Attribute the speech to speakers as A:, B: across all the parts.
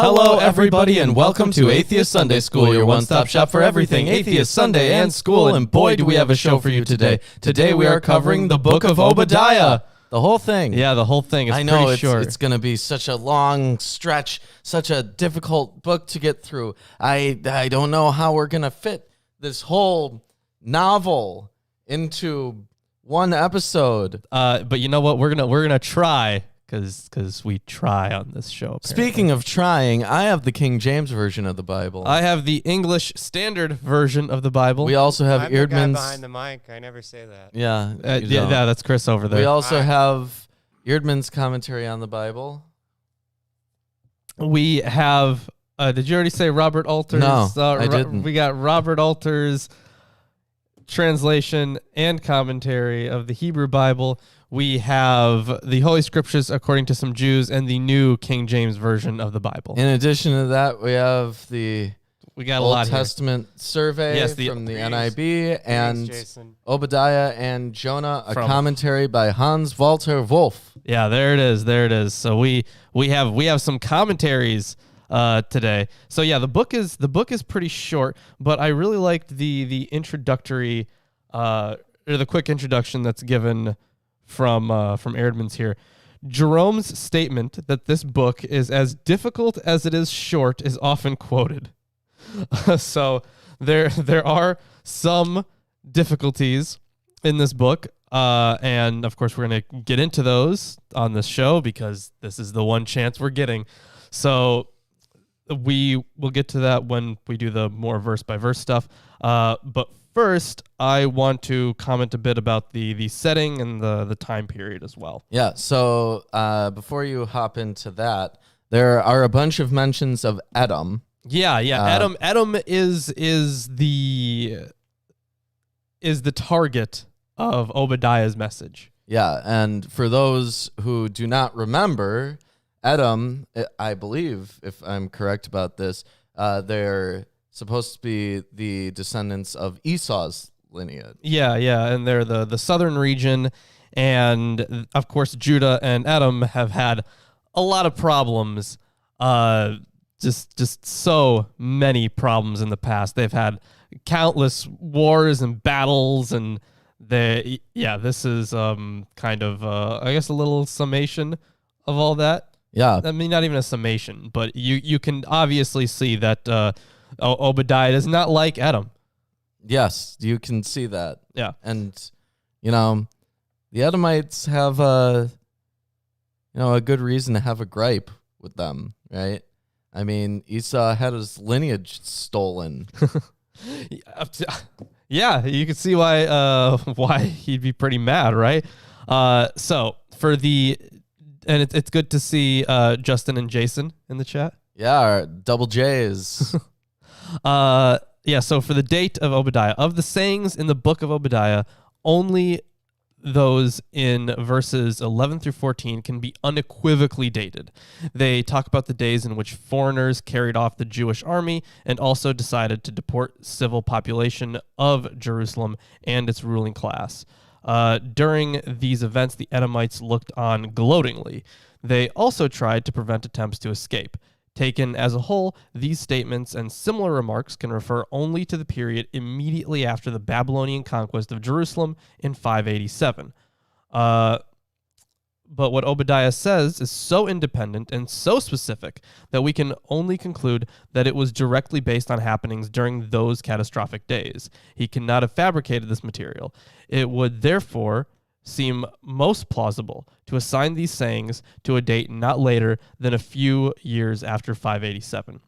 A: Hello, everybody, and welcome to Atheist Sunday School, your one-stop shop for everything Atheist Sunday and school. And boy, do we have a show for you today. Today we are covering the book of Obadiah. The whole thing.
B: Yeah, the whole thing.
A: I know it's going to be such a long stretch, such a difficult book to get through. I don't know how we're going to fit this whole novel into one episode.
B: But you know what? We're gonna try. Because we try on this show. Apparently.
A: Speaking of trying, I have the King James Version of the Bible.
B: I have the English Standard Version of the Bible.
A: We also have
C: I'm
A: Eerdmans.
C: the guy behind the mic. I never say that.
A: Yeah,
B: yeah, that's Chris over there.
A: We also have Eerdmans' commentary on the Bible.
B: We have. Did you already say Robert Alter's?
A: No, I didn't.
B: We got Robert Alter's translation and commentary of the Hebrew Bible. We have the Holy Scriptures according to some Jews and the new King James Version of the Bible.
A: In addition to that, we have the Old Testament survey from the NIB and Obadiah and Jonah, a commentary by Hans Walter Wolf.
B: Yeah, there it is. So we have some commentaries today. So yeah, the book is pretty short, but I really liked the introductory or the quick introduction that's given from Eerdmans here. Jerome's statement that this book is as difficult as it is short is often quoted. So there are some difficulties in this book, and of course we're going to get into those on this show because this is the one chance we're getting. So we will get to that when we do the more verse by verse stuff. But first, I want to comment a bit about the setting and the time period as well.
A: Yeah, so before you hop into that, there are a bunch of mentions of Edom.
B: Yeah. Edom is the target of Obadiah's message.
A: Yeah, and for those who do not remember, Edom, I believe, if I'm correct about this, they're supposed to be the descendants of Esau's lineage.
B: Yeah, and they're the southern region, and of course Judah and Edom have had a lot of problems, just so many problems in the past. They've had countless wars and battles, and this is kind of I guess a little summation of all that.
A: Yeah,
B: I mean not even a summation, but you can obviously see that. Obadiah does not like Edom.
A: Yes, you can see that.
B: Yeah.
A: And, the Edomites have a good reason to have a gripe with them, right? I mean, Esau had his lineage stolen.
B: Yeah, you can see why he'd be pretty mad, right? So for and it's good to see Justin and Jason in the chat.
A: Yeah, our double J's.
B: So for the date of Obadiah, of the sayings in the book of Obadiah, only those in verses 11 through 14 can be unequivocally dated. They talk about the days in which foreigners carried off the Jewish army and also decided to deport civil population of Jerusalem and its ruling class. During these events, the Edomites looked on gloatingly. They also tried to prevent attempts to escape. Taken as a whole, these statements and similar remarks can refer only to the period immediately after the Babylonian conquest of Jerusalem in 587. But what Obadiah says is so independent and so specific that we can only conclude that it was directly based on happenings during those catastrophic days. He cannot have fabricated this material. It would therefore seem most plausible to assign these sayings to a date not later than a few years after 587.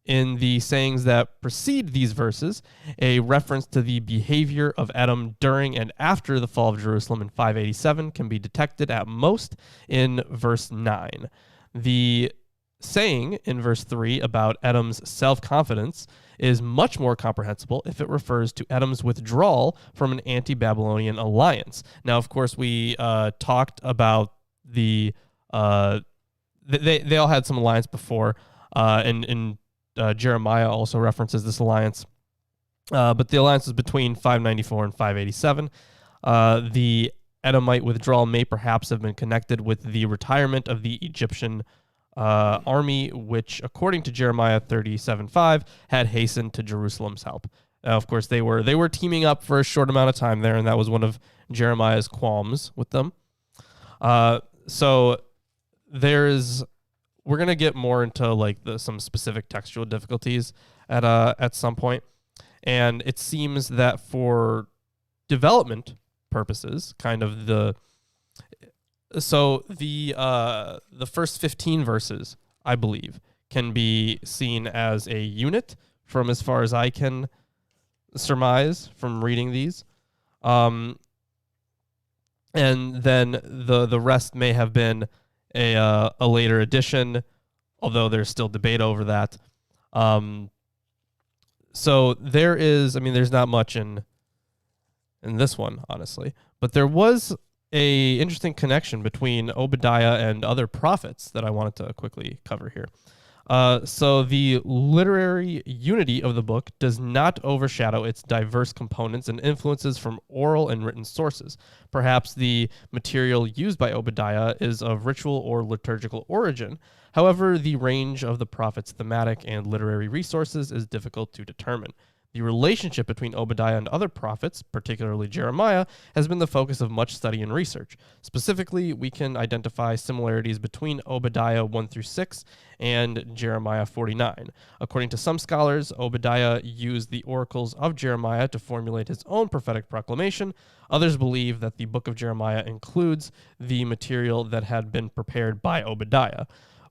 B: In the sayings that precede these verses, a reference to the behavior of Edom during and after the fall of Jerusalem in 587 can be detected at most in verse 9. The saying in verse 3 about Edom's self-confidence is much more comprehensible if it refers to Edom's withdrawal from an anti-Babylonian alliance. Now, of course, we talked about they all had some alliance before, and Jeremiah also references this alliance, but the alliance is between 594 and 587. The Edomite withdrawal may perhaps have been connected with the retirement of the Egyptian army, which, according to Jeremiah 37:5, had hastened to Jerusalem's help. Of course, they were teaming up for a short amount of time there, and that was one of Jeremiah's qualms with them. So we're gonna get more into like some specific textual difficulties at some point, and it seems that for development purposes, kind of the first 15 verses, I believe, can be seen as a unit from as far as I can surmise from reading these. And then the rest may have been a later addition, although there's still debate over that. So there's not much in this one, honestly, but there was a interesting connection between Obadiah and other prophets that I wanted to quickly cover here. So the literary unity of the book does not overshadow its diverse components and influences from oral and written sources. Perhaps the material used by Obadiah is of ritual or liturgical origin. However, the range of the prophet's thematic and literary resources is difficult to determine. The relationship between Obadiah and other prophets, particularly Jeremiah, has been the focus of much study and research. Specifically, we can identify similarities between Obadiah 1 through 6 and Jeremiah 49. According to some scholars, Obadiah used the oracles of Jeremiah to formulate his own prophetic proclamation. Others believe that the book of Jeremiah includes the material that had been prepared by Obadiah.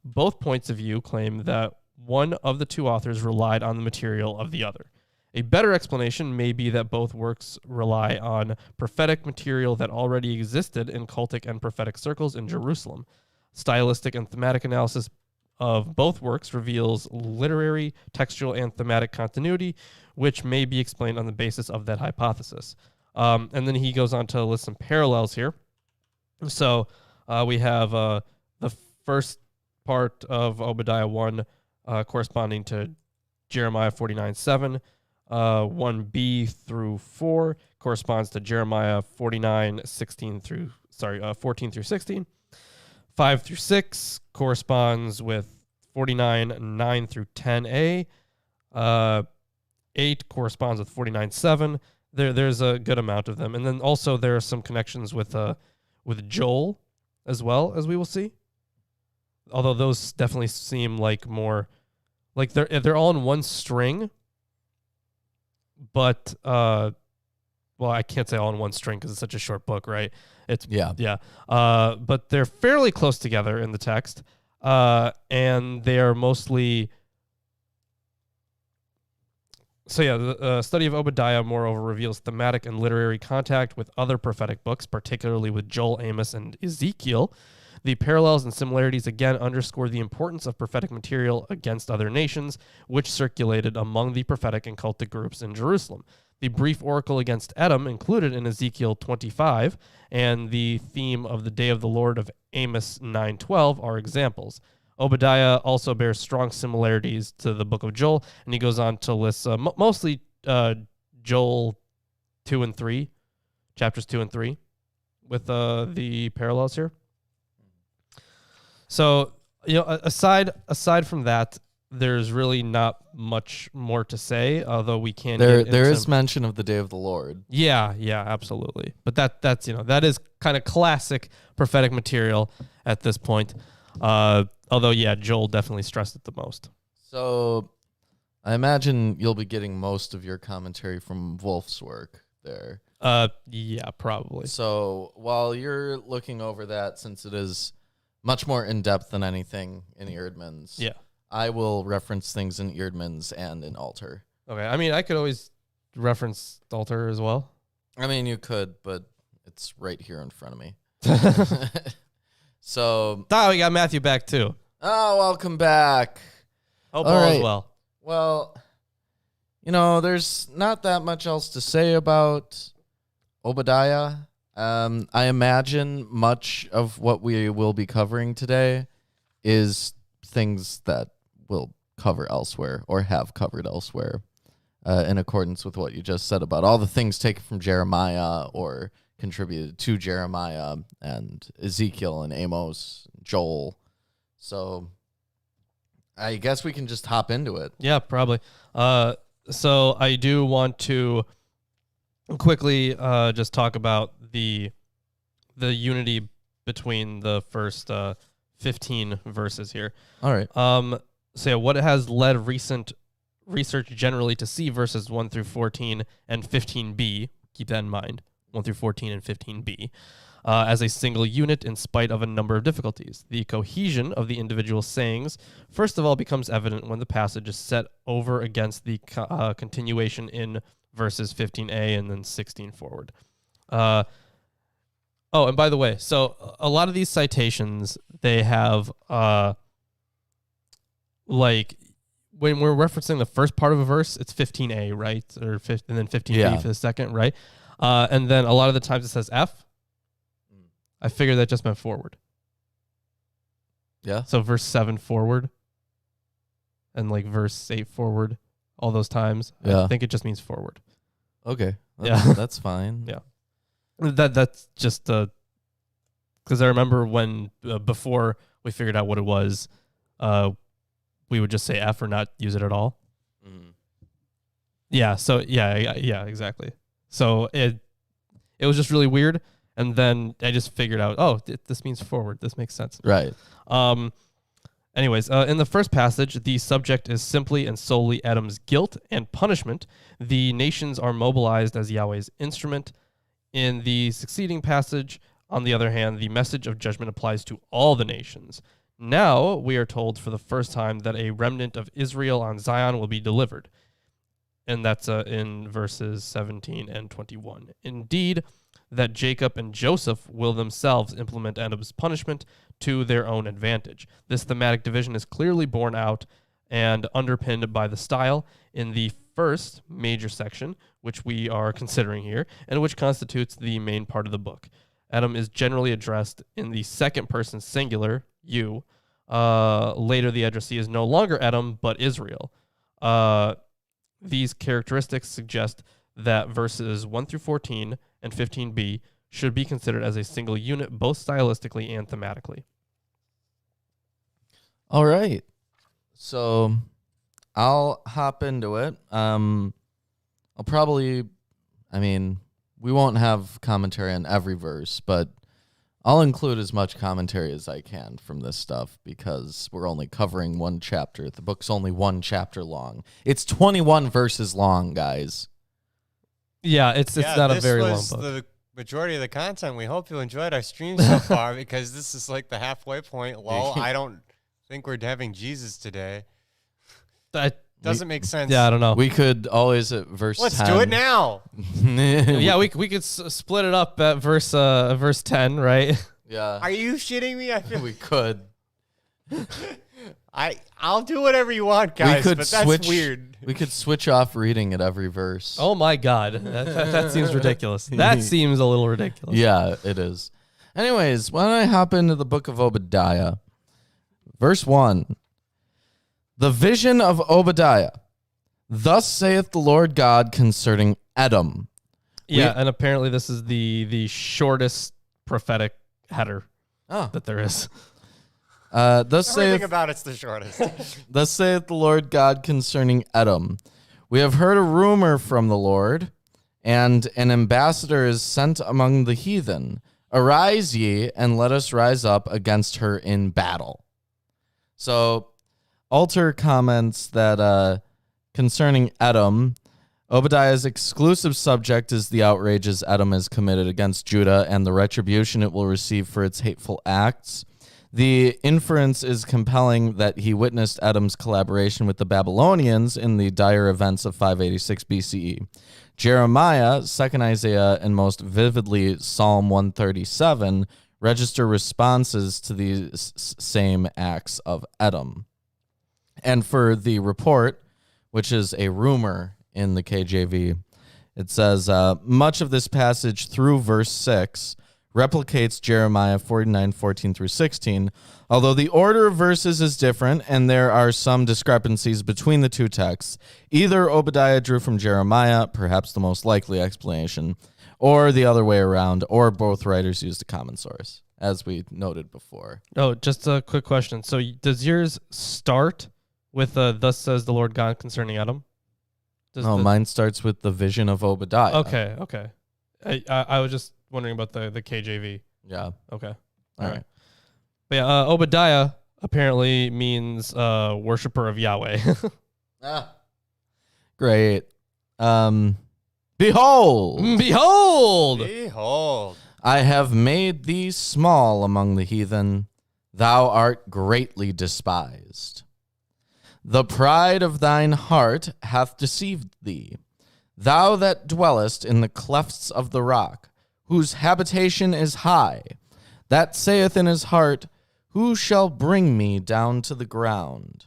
B: Both points of view claim that one of the two authors relied on the material of the other. A better explanation may be that both works rely on prophetic material that already existed in cultic and prophetic circles in Jerusalem. Stylistic and thematic analysis of both works reveals literary, textual, and thematic continuity, which may be explained on the basis of that hypothesis. And then he goes on to list some parallels here. So we have the first part of Obadiah 1 corresponding to Jeremiah 49:7. 1b through 4 corresponds to Jeremiah 14 through 16. 5 through 6 corresponds with 49:9 through 10a. 8 corresponds with 49:7. There's a good amount of them, and then also there are some connections with Joel as well, as we will see. Although those definitely seem like more like they're all in one string. But, well, I can't say all in one string because it's such a short book, right? Yeah. But they're fairly close together in the text, and they are mostly. So yeah, the study of Obadiah, moreover, reveals thematic and literary contact with other prophetic books, particularly with Joel, Amos, and Ezekiel. The parallels and similarities again underscore the importance of prophetic material against other nations, which circulated among the prophetic and cultic groups in Jerusalem. The brief oracle against Edom included in Ezekiel 25 and the theme of the day of the Lord of Amos 9:12 are examples. Obadiah also bears strong similarities to the book of Joel, and he goes on to list mostly Joel 2 and 3, chapters 2 and 3, with the parallels here. So, aside from that, there's really not much more to say, although we can
A: there is mention of the day of the Lord.
B: Yeah, absolutely. But that's that is kind of classic prophetic material at this point. Although Joel definitely stressed it the most.
A: So I imagine you'll be getting most of your commentary from Wolf's work there.
B: Yeah, probably.
A: So while you're looking over that, since it is much more in-depth than anything in Eerdmans.
B: Yeah.
A: I will reference things in Eerdmans and in Alter.
B: Okay. I mean, I could always reference Alter as well.
A: I mean, you could, but it's right here in front of me. So.
B: We got Matthew back too.
A: Oh, welcome back.
B: Hope all is well.
A: Well, there's not that much else to say about Obadiah. I imagine much of what we will be covering today is things that we'll cover elsewhere or have covered elsewhere, in accordance with what you just said about all the things taken from Jeremiah or contributed to Jeremiah and Ezekiel and Amos, Joel. So I guess we can just hop into it.
B: Yeah, probably. So I do want to quickly just talk about the unity between the first 15 verses here.
A: All right.
B: So yeah, what has led recent research generally to see verses 1 through 14 and 15b, keep that in mind, 1 through 14 and 15b, as a single unit in spite of a number of difficulties. The cohesion of the individual sayings, first of all, becomes evident when the passage is set over against the continuation in verses 15a and then 16 forward. Oh, and by the way, so a lot of these citations, they have, like, when we're referencing the first part of a verse, it's 15a, right? Or and then 15b for the second, right? And then a lot of the times it says F. I figured that just meant forward.
A: Yeah.
B: So verse 7 forward and like verse 8 forward, all those times.
A: Yeah.
B: I think it just means forward.
A: Okay. That's fine.
B: Yeah. That's just because I remember when before we figured out what it was, we would just say F or not use it at all.
A: Mm.
B: Yeah. So yeah, exactly. So it was just really weird. And then I just figured out, this means forward. This makes sense.
A: Right.
B: Anyways, in the first passage, the subject is simply and solely Adam's guilt and punishment. The nations are mobilized as Yahweh's instrument. In the succeeding passage, on the other hand, the message of judgment applies to all the nations. Now we are told for the first time that a remnant of Israel on Zion will be delivered. And that's in verses 17 and 21. Indeed, that Jacob and Joseph will themselves implement Adam's punishment to their own advantage. This thematic division is clearly borne out and underpinned by the style in the first major section, which we are considering here, and which constitutes the main part of the book. Adam is generally addressed in the second person singular, you. Later, the addressee is no longer Adam, but Israel. These characteristics suggest that verses 1 through 14 and 15b should be considered as a single unit, both stylistically and thematically.
A: All right. So I'll hop into it. We won't have commentary on every verse, but I'll include as much commentary as I can from this stuff because we're only covering one chapter. The book's only one chapter long. It's 21 verses long, guys.
B: Yeah, it's not a very long book.
C: The majority of the content. We hope you enjoyed our stream so far because this is like the halfway point. Lol, I don't think we're having Jesus today.
B: That
C: doesn't make sense.
B: Yeah, I don't know.
A: We could always at verse 10.
C: Let's do it now.
B: Yeah, we could split it up at verse 10, right?
A: Yeah.
C: Are you shitting me? I feel
A: We could.
C: I'll do whatever you want, guys, but that's weird.
A: We could switch off reading at every verse.
B: Oh my God, that seems ridiculous. That seems a little ridiculous.
A: Yeah, it is. Anyways, why don't I hop into the book of Obadiah? Verse 1. The vision of Obadiah. Thus saith the Lord God concerning Edom.
B: Yeah, and apparently this is the shortest prophetic header that there is.
C: Everything about it's the shortest.
A: Thus saith the Lord God concerning Edom. We have heard a rumor from the Lord, and an ambassador is sent among the heathen. Arise ye, and let us rise up against her in battle. So, Alter comments that concerning Edom, Obadiah's exclusive subject is the outrages Edom has committed against Judah and the retribution it will receive for its hateful acts. The inference is compelling that he witnessed Edom's collaboration with the Babylonians in the dire events of 586 BCE. Jeremiah, 2nd Isaiah, and most vividly Psalm 137 register responses to these same acts of Edom. And for the report, which is a rumor in the KJV, it says, much of this passage through verse 6 replicates Jeremiah 49:14 through 16, although the order of verses is different and there are some discrepancies between the two texts. Either Obadiah drew from Jeremiah, perhaps the most likely explanation, or the other way around, or both writers used a common source, as we noted before.
B: Oh, just a quick question. So does yours start with thus says the Lord God concerning Edom?
A: No, mine starts with the vision of Obadiah.
B: Okay. I was just wondering about the KJV.
A: Yeah.
B: Okay.
A: All right.
B: But yeah, Obadiah apparently means worshiper of Yahweh.
A: Great. Behold,
C: Behold.
A: I have made thee small among the heathen. Thou art greatly despised. The pride of thine heart hath deceived thee. Thou that dwellest in the clefts of the rock, whose habitation is high, that saith in his heart, who shall bring me down to the ground?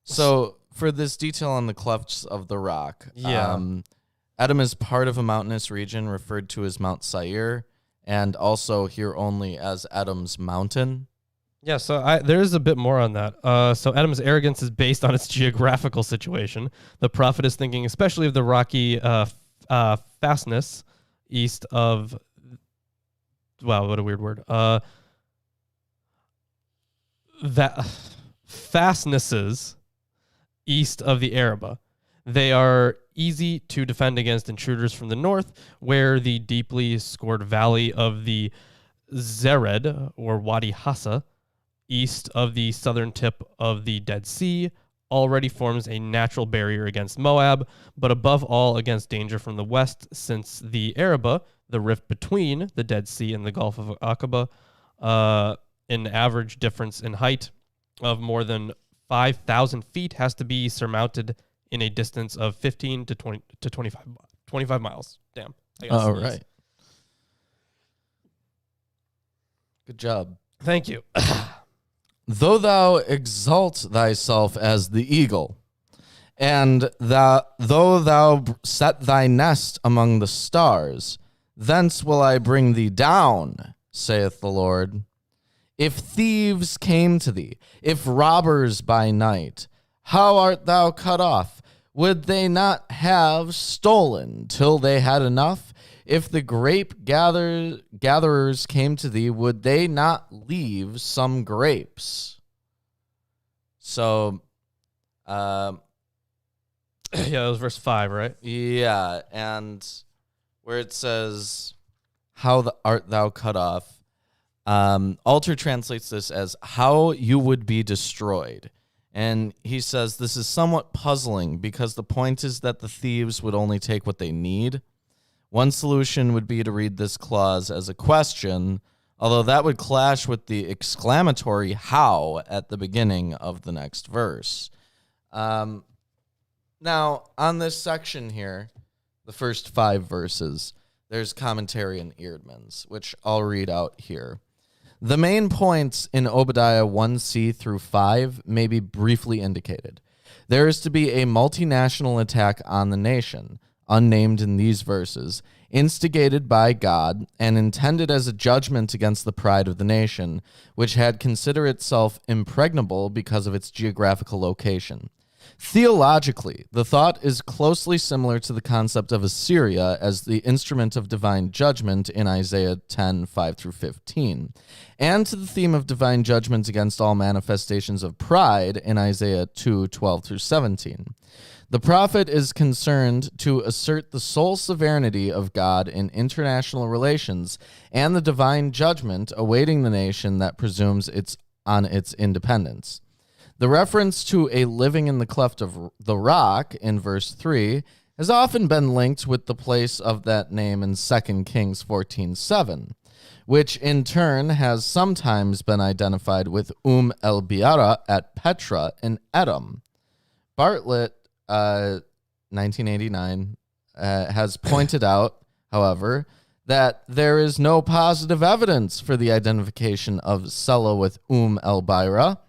A: So, for this detail on the clefts of the rock, Edom is part of a mountainous region referred to as Mount Seir, and also here only as Edom's mountain.
B: Yeah, so there is a bit more on that. So Edom's arrogance is based on its geographical situation. The prophet is thinking especially of the rocky fastness east of... Wow, what a weird word. That fastnesses east of the Arabah. They are easy to defend against intruders from the north, where the deeply scored valley of the Zered, or Wadi Hassa, east of the southern tip of the Dead Sea, already forms a natural barrier against Moab, but above all against danger from the west, since the Arabah, the rift between the Dead Sea and the Gulf of Aqaba, an average difference in height of more than 5,000 feet, has to be surmounted in a distance of 15 to 20 to 25 miles. Damn.
A: All right. Good job.
B: Thank you.
A: Though thou exalt thyself as the eagle, and though thou set thy nest among the stars, thence will I bring thee down, saith the Lord. If thieves came to thee, if robbers by night, how art thou cut off? Would they not have stolen till they had enough? If the grape gatherers came to thee, would they not leave some grapes? So,
B: yeah, that was verse 5, right?
A: Yeah, and where it says, how art thou cut off? Alter translates this as how you would be destroyed. And he says this is somewhat puzzling because the point is that the thieves would only take what they need. One solution would be to read this clause as a question, although that would clash with the exclamatory how at the beginning of the next verse. Now, on this section here, the first 5 verses, there's commentary in Eerdmans, which I'll read out here. The main points in Obadiah 1c through 5 may be briefly indicated. There is to be a multinational attack on the nation, unnamed in these verses, instigated by God and intended as a judgment against the pride of the nation, which had considered itself impregnable because of its geographical location. Theologically, the thought is closely similar to the concept of Assyria as the instrument of divine judgment in Isaiah 10:5-15, and to the theme of divine judgment against all manifestations of pride in Isaiah 2:12-17. The prophet is concerned to assert the sole sovereignty of God in international relations and the divine judgment awaiting the nation that presumes on its independence. The reference to a living in the cleft of the rock in verse 3 has often been linked with the place of that name in 2 Kings 14:7, which in turn has sometimes been identified with el-Biara at Petra in Edom. Bartlett, 1989, has pointed out, however, that there is no positive evidence for the identification of Selah with el-Biara,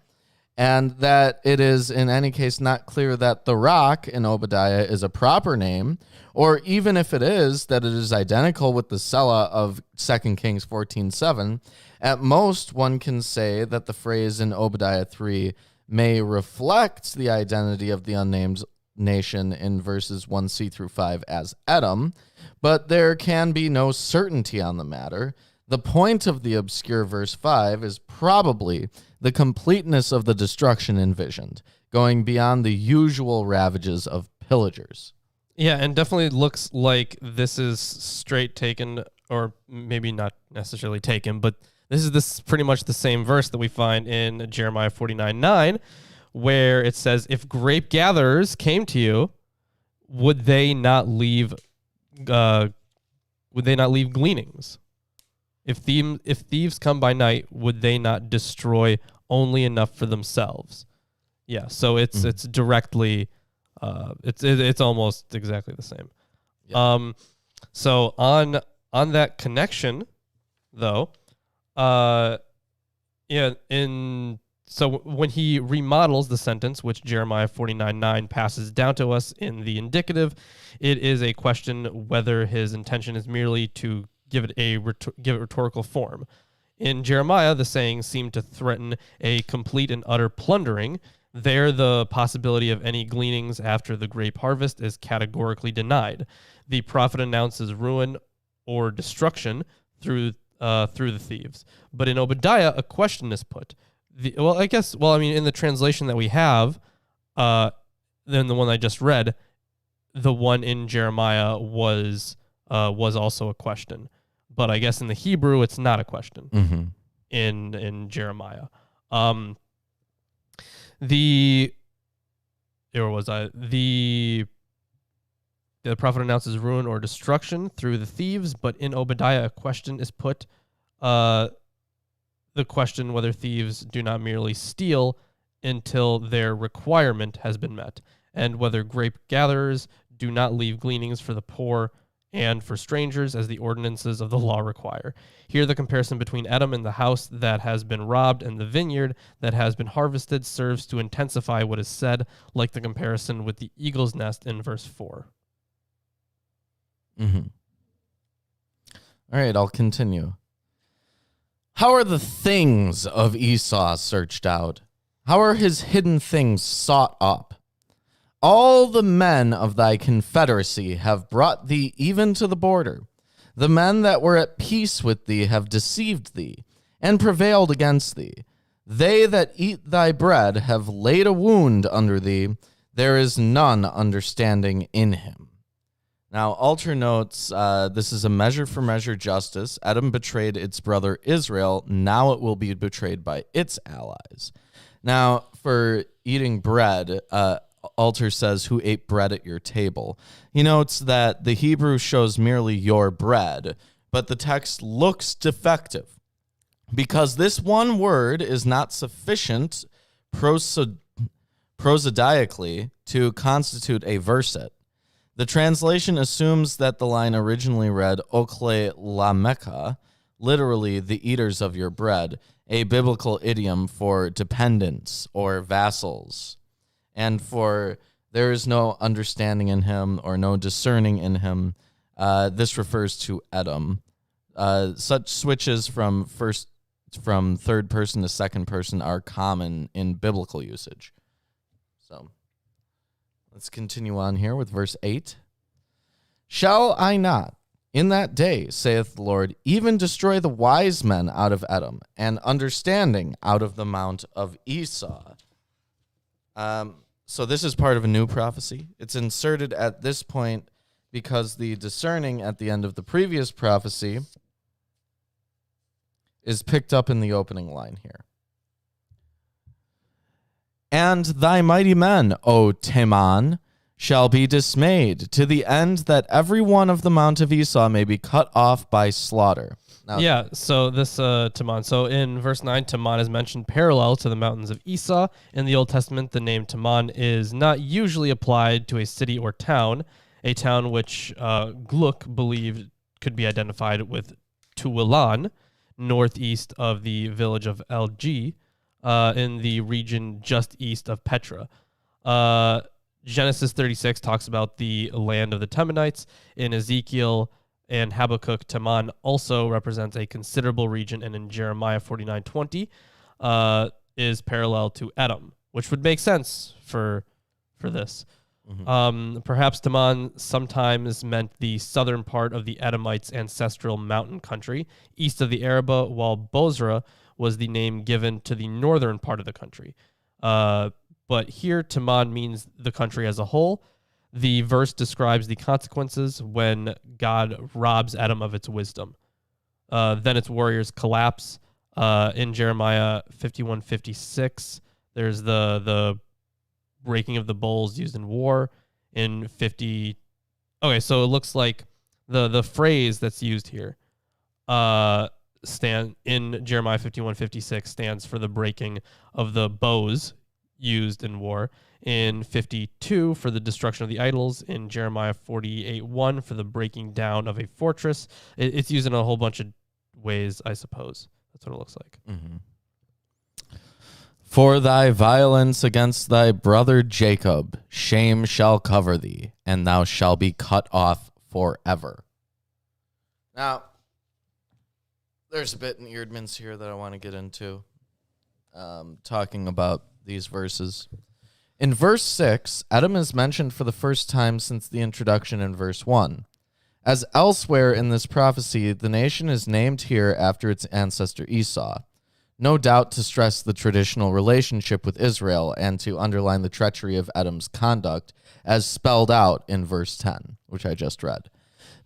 A: and that it is in any case not clear that the rock in Obadiah is a proper name, or even if it is, that it is identical with the Selah of 2 Kings 14:7. At most, one can say that the phrase in Obadiah 3 may reflect the identity of the unnamed nation in verses 1c through 5 as Edom, but there can be no certainty on the matter. The point of the obscure verse 5 is probably the completeness of the destruction envisioned, going beyond the usual ravages of pillagers.
B: Yeah, and definitely looks like this is straight taken, or maybe not necessarily taken, but this is pretty much the same verse that we find in Jeremiah 49:9, where it says, "If grape gatherers came to you, would they not leave gleanings? If thieves come by night, would they not destroy only enough for themselves?" Yeah, so it's directly, it's almost exactly the same.
A: Yeah.
B: So on that connection, though, so when he remodels the sentence, which Jeremiah 49:9 passes down to us in the indicative, it is a question whether his intention is merely to give it rhetorical form. In Jeremiah, the sayings seem to threaten a complete and utter plundering. There, the possibility of any gleanings after the grape harvest is categorically denied. The prophet announces ruin or destruction through the thieves. But in Obadiah, a question is put. In the translation that we have, then the one I just read, the one in Jeremiah was also a question. But I guess in the Hebrew, it's not a question in Jeremiah. The prophet announces ruin or destruction through the thieves, but in Obadiah, a question is put. The question whether thieves do not merely steal until their requirement has been met, and whether grape gatherers do not leave gleanings for the poor and for strangers as the ordinances of the law require. Here the comparison between Edom and the house that has been robbed and the vineyard that has been harvested serves to intensify what is said, like the comparison with the eagle's nest in verse 4.
A: All right, I'll continue. How are the things of Esau searched out? How are his hidden things sought up? All the men of thy confederacy have brought thee even to the border. The men that were at peace with thee have deceived thee, and prevailed against thee. They that eat thy bread have laid a wound under thee. There is none understanding in him. Now, Alter notes, this is a measure for measure justice. Edom betrayed its brother Israel. Now it will be betrayed by its allies. Now, for eating bread, Alter says, who ate bread at your table. He notes that the Hebrew shows merely your bread, but the text looks defective because this one word is not sufficient prosodiacally to constitute a verset. The translation assumes that the line originally read Okle Lameka, literally the eaters of your bread, a biblical idiom for dependents or vassals, and for there is no understanding in him or no discerning in him. This refers to Edom. Such switches from third person to second person are common in biblical usage. So let's continue on here with verse 8. Shall I not, in that day, saith the Lord, even destroy the wise men out of Edom, and understanding out of the mount of Esau? So this is part of a new prophecy. It's inserted at this point because the discerning at the end of the previous prophecy is picked up in the opening line here. And thy mighty men, O Teman, shall be dismayed, to the end that every one of the mount of Esau may be cut off by slaughter. Now,
B: yeah, so this Teman. So in verse 9, Teman is mentioned parallel to the mountains of Esau. In the Old Testament, the name Teman is not usually applied to a city or town, a town which Gluck believed could be identified with Tuilan, northeast of the village of Elgi, in the region just east of Petra. Genesis 36 talks about the land of the Temanites. In Ezekiel and Habakkuk, Teman also represents a considerable region, and in Jeremiah 49:20 is parallel to Edom, which would make sense for this. Perhaps Teman sometimes meant the southern part of the Edomites' ancestral mountain country, east of the Arabah, while Bozrah was the name given to the northern part of the country. but here Taman means the country as a whole. The verse describes the consequences when God robs Edom of its wisdom. Then its warriors collapse. In Jeremiah 51:56, there's the breaking of the bowls used in war. In 50, okay, so it looks like the phrase that's used here, stand in Jeremiah 51:56 stands for the breaking of the bows used in war. In 52 for the destruction of the idols. In Jeremiah 48:1 for the breaking down of a fortress. It's used in a whole bunch of ways, I suppose. That's what it looks like.
A: Mm-hmm. For thy violence against thy brother Jacob, shame shall cover thee, and thou shalt be cut off forever. Now, there's a bit in Eerdmans here that I want to get into, talking about these verses. In verse 6, Edom is mentioned for the first time since the introduction in verse 1. As elsewhere in this prophecy, the nation is named here after its ancestor Esau, no doubt to stress the traditional relationship with Israel and to underline the treachery of Edom's conduct, as spelled out in verse 10, which I just read.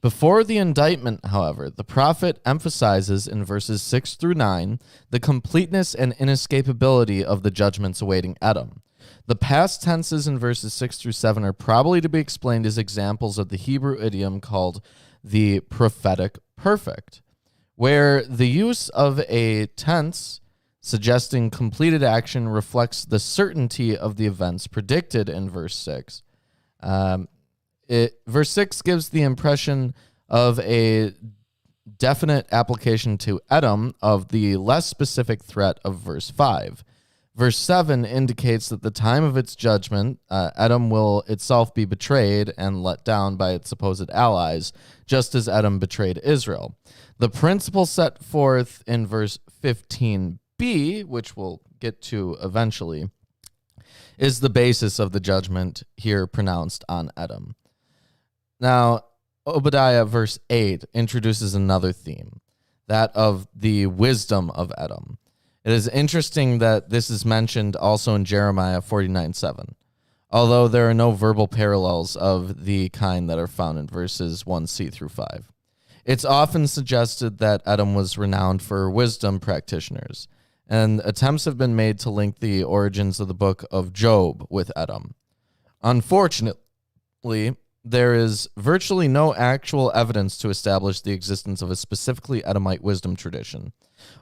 A: Before the indictment, however, the prophet emphasizes in verses 6 through 9 the completeness and inescapability of the judgments awaiting Edom. The past tenses in verses 6 through 7 are probably to be explained as examples of the Hebrew idiom called the prophetic perfect, where the use of a tense suggesting completed action reflects the certainty of the events predicted in verse 6. Verse 6 gives the impression of a definite application to Edom of the less specific threat of verse 5. Verse 7 indicates that the time of its judgment, Edom will itself be betrayed and let down by its supposed allies, just as Edom betrayed Israel. The principle set forth in verse 15b, which we'll get to eventually, is the basis of the judgment here pronounced on Edom. Now, Obadiah verse 8 introduces another theme, that of the wisdom of Edom. It is interesting that this is mentioned also in Jeremiah 49:7, although there are no verbal parallels of the kind that are found in verses 1c through 5. It's often suggested that Edom was renowned for wisdom practitioners, and attempts have been made to link the origins of the book of Job with Edom. Unfortunately, there is virtually no actual evidence to establish the existence of a specifically Edomite wisdom tradition.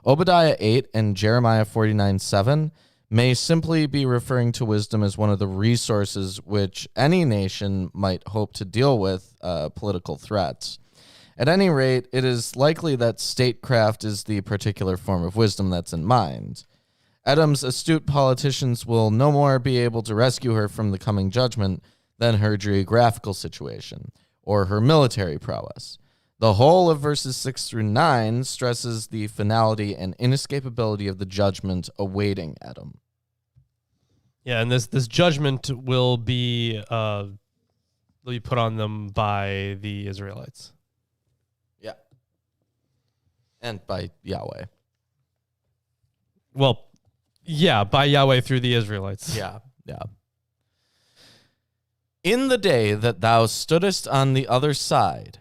A: Obadiah 8 and Jeremiah 49:7 may simply be referring to wisdom as one of the resources which any nation might hope to deal with political threats. At any rate, it is likely that statecraft is the particular form of wisdom that's in mind. Edom's astute politicians will no more be able to rescue her from the coming judgment than her geographical situation or her military prowess. The whole of verses 6 through 9 stresses the finality and inescapability of the judgment awaiting Edom.
B: Yeah, and this judgment will be put on them by the Israelites.
A: Yeah. And by Yahweh.
B: Well, yeah, by Yahweh through the Israelites.
A: Yeah. In the day that thou stoodest on the other side,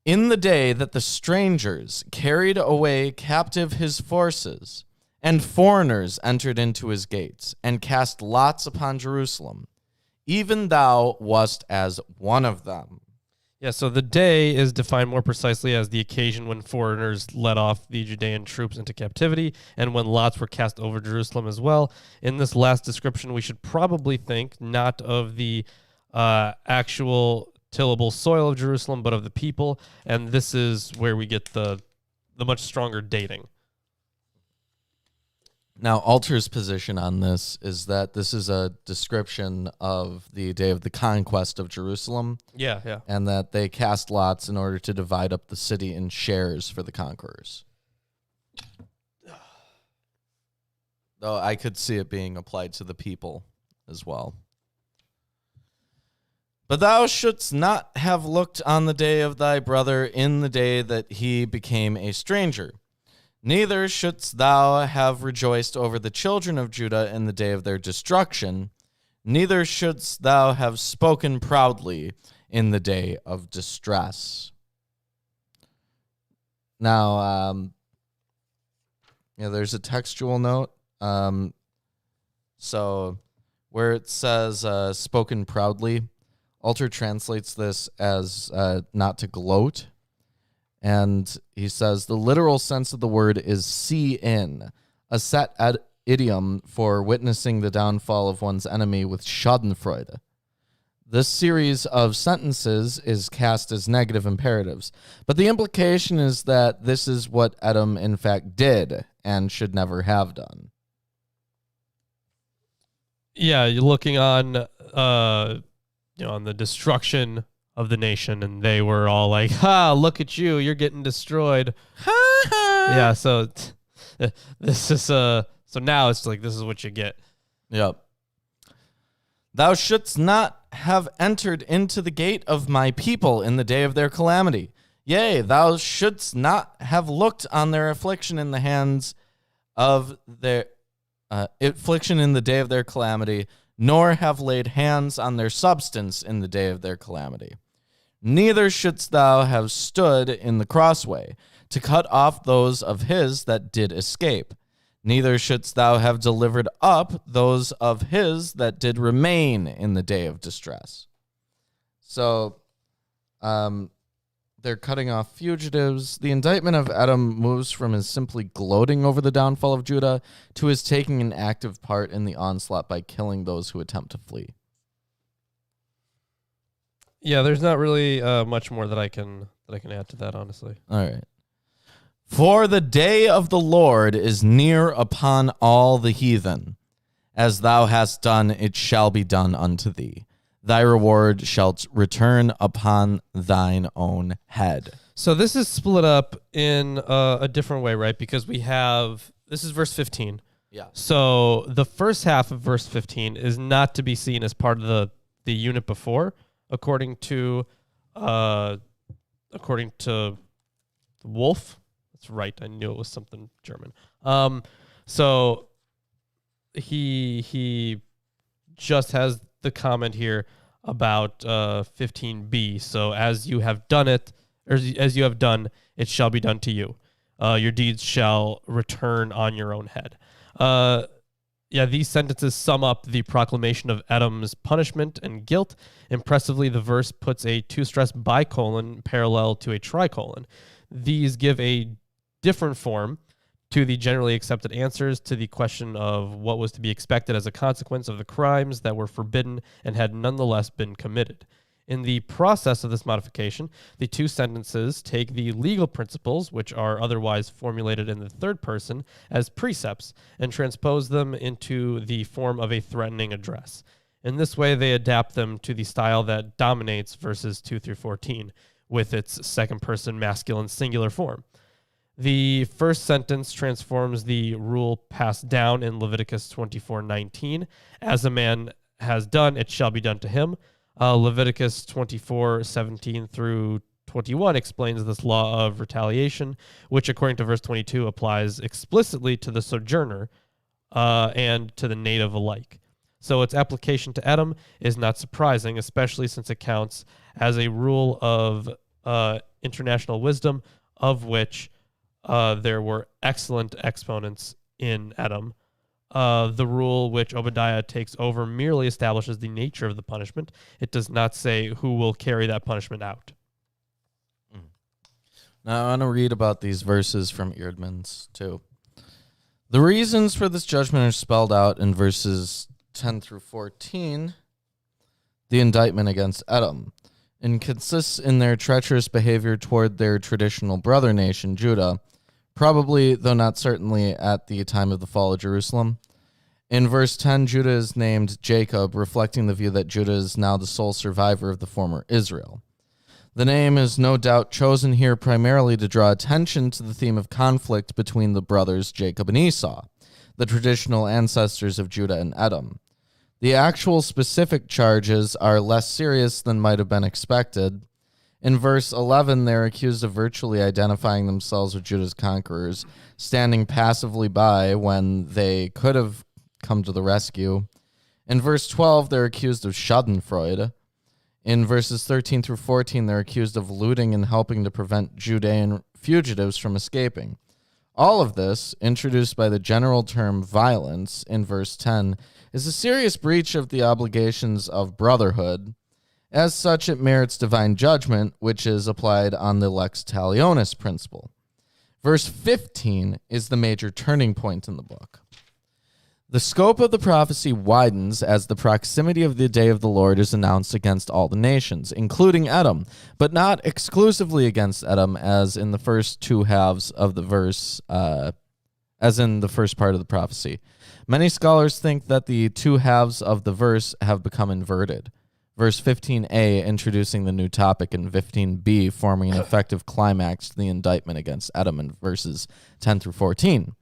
A: in the day that the strangers carried away captive his forces, and foreigners entered into his gates, and cast lots upon Jerusalem, even thou wast as one of them.
B: Yeah, so the day is defined more precisely as the occasion when foreigners led off the Judean troops into captivity, and when lots were cast over Jerusalem as well. In this last description, we should probably think not of the actual tillable soil of Jerusalem, but of the people, and this is where we get the much stronger dating.
A: Now, Alter's position on this is that this is a description of the day of the conquest of Jerusalem.
B: Yeah.
A: And that they cast lots in order to divide up the city in shares for the conquerors. Though I could see it being applied to the people as well. But thou shouldst not have looked on the day of thy brother in the day that he became a stranger. Neither shouldst thou have rejoiced over the children of Judah in the day of their destruction, neither shouldst thou have spoken proudly in the day of distress. Now, there's a textual note. So where it says spoken proudly, Alter translates this as not to gloat. And he says the literal sense of the word is see in, a set idiom for witnessing the downfall of one's enemy with schadenfreude. This series of sentences is cast as negative imperatives, but the implication is that this is what Edom in fact did and should never have done.
B: Yeah, you're looking on, on the destruction of the nation, and they were all like, "Ha! Look at you! You're getting destroyed." Yeah. So this is so now it's like this is what you get.
A: Yep. Thou shouldst not have entered into the gate of my people in the day of their calamity. Yea, thou shouldst not have looked on their affliction in the hands of their affliction in the day of their calamity, nor have laid hands on their substance in the day of their calamity. Neither shouldst thou have stood in the crossway to cut off those of his that did escape. Neither shouldst thou have delivered up those of his that did remain in the day of distress. So, they're cutting off fugitives. The indictment of Edom moves from his simply gloating over the downfall of Judah to his taking an active part in the onslaught by killing those who attempt to flee.
B: Yeah, there's not really much more that I can add to that, honestly.
A: All right. For the day of the Lord is near upon all the heathen. As thou hast done, it shall be done unto thee. Thy reward shalt return upon thine own head.
B: So this is split up in a different way, right? Because this is verse 15.
A: Yeah.
B: So the first half of verse 15 is not to be seen as part of the unit before, according to Wolf. That's right. I knew it was something German. So he just has the comment here about 15b. So as you have done it, or as you have done, it shall be done to you. Your deeds shall return on your own head. These sentences sum up the proclamation of Edom's punishment and guilt. Impressively, the verse puts a two-stressed bicolon parallel to a tricolon. These give a different form to the generally accepted answers to the question of what was to be expected as a consequence of the crimes that were forbidden and had nonetheless been committed. In the process of this modification, the two sentences take the legal principles, which are otherwise formulated in the third person, as precepts and transpose them into the form of a threatening address. In this way, they adapt them to the style that dominates verses 2 through 14, with its second-person masculine singular form. The first sentence transforms the rule passed down in Leviticus 24:19. As a man has done, it shall be done to him. Leviticus 24:17 through 21 explains this law of retaliation, which, according to verse 22, applies explicitly to the sojourner and to the native alike. So its application to Edom is not surprising, especially since it counts as a rule of international wisdom, of which there were excellent exponents in Edom. The rule which Obadiah takes over merely establishes the nature of the punishment. It does not say who will carry that punishment out.
A: Now, I want to read about these verses from Eerdmans, too. The reasons for this judgment are spelled out in verses 10 through 14, the indictment against Edom, and consists in their treacherous behavior toward their traditional brother nation, Judah, probably, though not certainly, at the time of the fall of Jerusalem. In verse 10, Judah is named Jacob, reflecting the view that Judah is now the sole survivor of the former Israel. The name is no doubt chosen here primarily to draw attention to the theme of conflict between the brothers Jacob and Esau, the traditional ancestors of Judah and Edom. The actual specific charges are less serious than might have been expected. In verse 11, they're accused of virtually identifying themselves with Judah's conquerors, standing passively by when they could have come to the rescue. In verse 12, they're accused of Schadenfreude. In verses 13 through 14, they're accused of looting and helping to prevent Judean fugitives from escaping. All of this, introduced by the general term violence in verse 10, is a serious breach of the obligations of brotherhood. As such, it merits divine judgment, which is applied on the lex talionis principle. Verse 15 is the major turning point in the book. The scope of the prophecy widens as the proximity of the day of the Lord is announced against all the nations, including Edom, but not exclusively against Edom, as in the first two halves of the verse, as in the first part of the prophecy. Many scholars think that the two halves of the verse have become inverted. Verse 15a introducing the new topic and 15b forming an effective climax to the indictment against Edom in verses 10 through 14.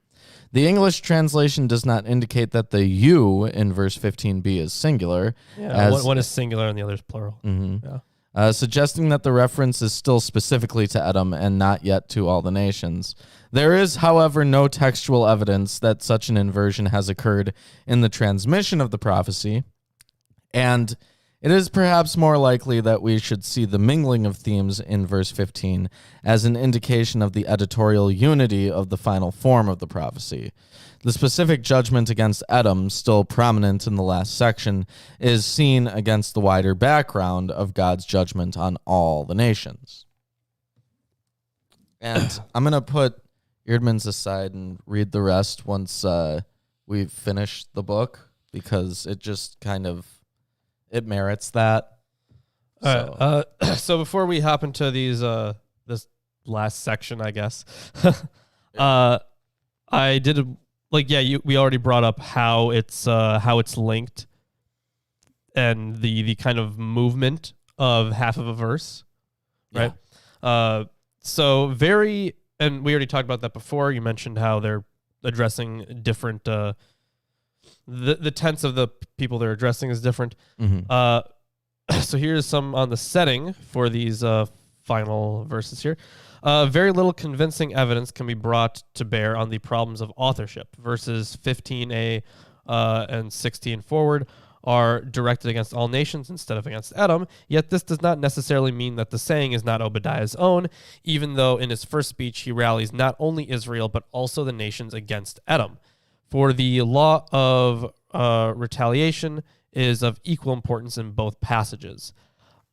A: The English translation does not indicate that the you in verse 15b is singular.
B: Yeah, one is singular and the other is plural.
A: Yeah. Suggesting that the reference is still specifically to Edom and not yet to all the nations. There is, however, no textual evidence that such an inversion has occurred in the transmission of the prophecy, and it is perhaps more likely that we should see the mingling of themes in verse 15 as an indication of the editorial unity of the final form of the prophecy. The specific judgment against Edom, still prominent in the last section, is seen against the wider background of God's judgment on all the nations. And I'm going to put Eerdmans aside and read the rest once we finish the book, because it just kind of it merits that.
B: All right. So before we hop into these, this last section, I guess, I did we already brought up how it's linked and the kind of movement of half of a verse, right?
A: Yeah.
B: And we already talked about that before. You mentioned how they're addressing different. The tense of the people they're addressing is different.
A: Mm-hmm.
B: So here's some on the setting for these final verses here. Very little convincing evidence can be brought to bear on the problems of authorship. Verses 15a and 16 forward are directed against all nations instead of against Edom, yet this does not necessarily mean that the saying is not Obadiah's own, even though in his first speech he rallies not only Israel but also the nations against Edom. For the law of retaliation is of equal importance in both passages.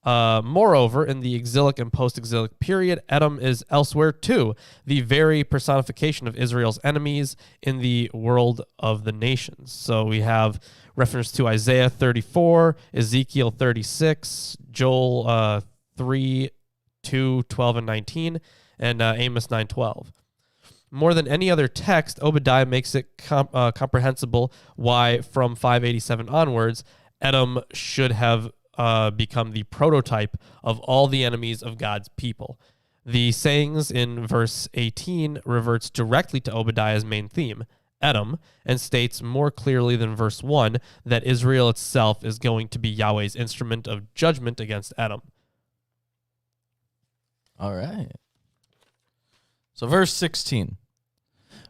B: Moreover, in the exilic and post-exilic period, Edom is elsewhere too, the very personification of Israel's enemies in the world of the nations. So we have reference to Isaiah 34, Ezekiel 36, Joel 3, 2, 12, and 19, and Amos 9, 12. More than any other text, Obadiah makes it comprehensible why, from 587 onwards, Edom should have become the prototype of all the enemies of God's people. The sayings in verse 18 reverts directly to Obadiah's main theme, Edom, and states more clearly than verse 1 that Israel itself is going to be Yahweh's instrument of judgment against Edom.
A: All right. So verse 16.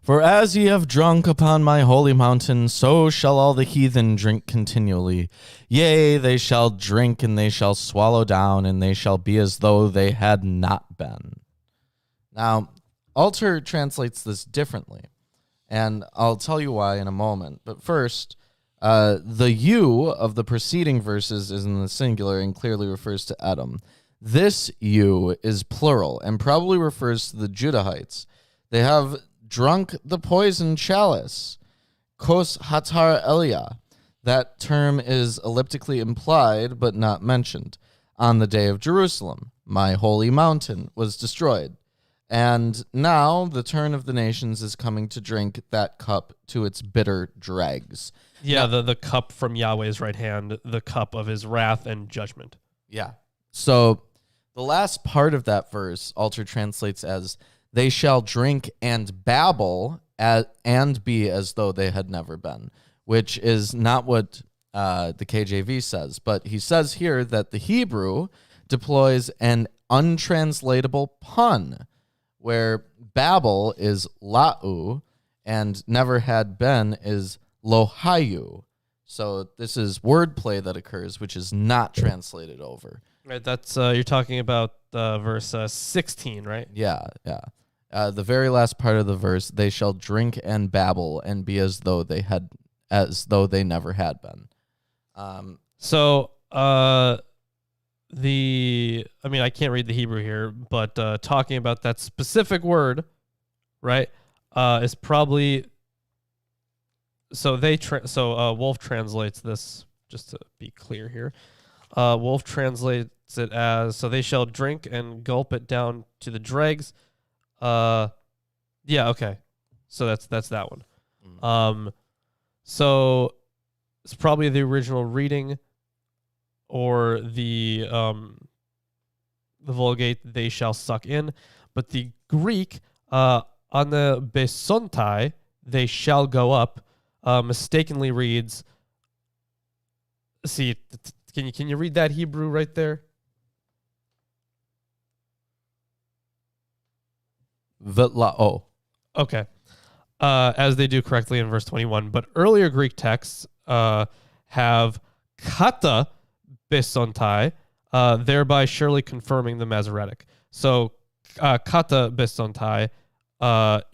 A: For as ye have drunk upon my holy mountain, so shall all the heathen drink continually. Yea, they shall drink, and they shall swallow down, and they shall be as though they had not been. Now, Alter translates this differently, and I'll tell you why in a moment. But first, the you of the preceding verses is in the singular and clearly refers to Edom. This you is plural and probably refers to the Judahites. They have drunk the poison chalice, kos hatar elia. That term is elliptically implied but not mentioned. On the day of Jerusalem, my holy mountain was destroyed. And now the turn of the nations is coming to drink that cup to its bitter dregs.
B: Yeah, the cup from Yahweh's right hand, the cup of his wrath and judgment.
A: Yeah. So the last part of that verse, Alter translates as, they shall drink and babble and be as though they had never been, which is not what the KJV says. But he says here that the Hebrew deploys an untranslatable pun, where babble is la'u and never had been is lohayu. So this is wordplay that occurs, which is not translated over.
B: Right, that's you're talking about verse 16, right?
A: Yeah. The very last part of the verse, they shall drink and babble and be as though they never had been.
B: So I can't read the Hebrew here, but talking about that specific word, right, is probably. So Wolf translates this, just to be clear here. Wolf translates it as, so they shall drink and gulp it down to the dregs. Yeah, okay. So that's that one. So it's probably the original reading, or the Vulgate, they shall suck in. But the Greek, on the besontai, they shall go up, mistakenly reads. See, can you read that Hebrew right there?
A: Vitlao.
B: Okay. As they do correctly in verse 21. But earlier Greek texts have kata besontai, thereby surely confirming the Masoretic. So kata besontai,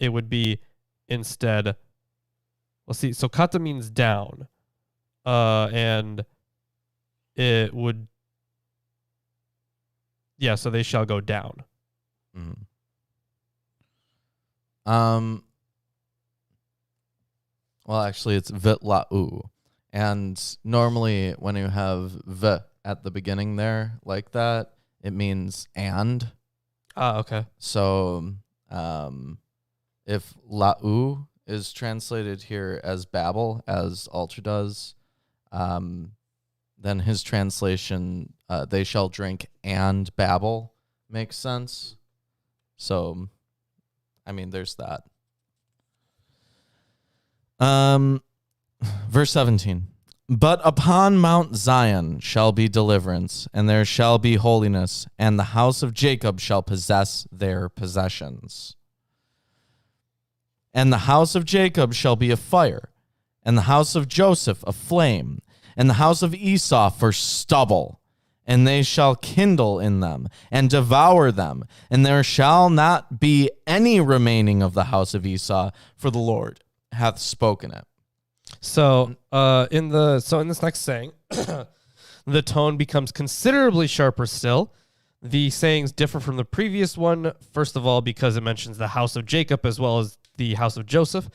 B: it would be instead. Let's see. So kata means down, and it would. Yeah. So they shall go down.
A: Mm-hmm. Well, actually, it's vitlau, and normally when you have v at the beginning there like that, it means and.
B: Okay.
A: So, if lau is translated here as babble, as Alter does, then his translation, they shall drink and babble, makes sense. So, I mean, there's that. Verse 17. But upon Mount Zion shall be deliverance, and there shall be holiness, and the house of Jacob shall possess their possessions. And the house of Jacob shall be a fire, and the house of Joseph a flame, and the house of Esau for stubble. And they shall kindle in them, and devour them, and there shall not be any remaining of the house of Esau, for the Lord hath spoken it.
B: So in this next saying, the tone becomes considerably sharper still. The sayings differ from the previous one, first of all, because it mentions the house of Jacob as well as the house of Joseph.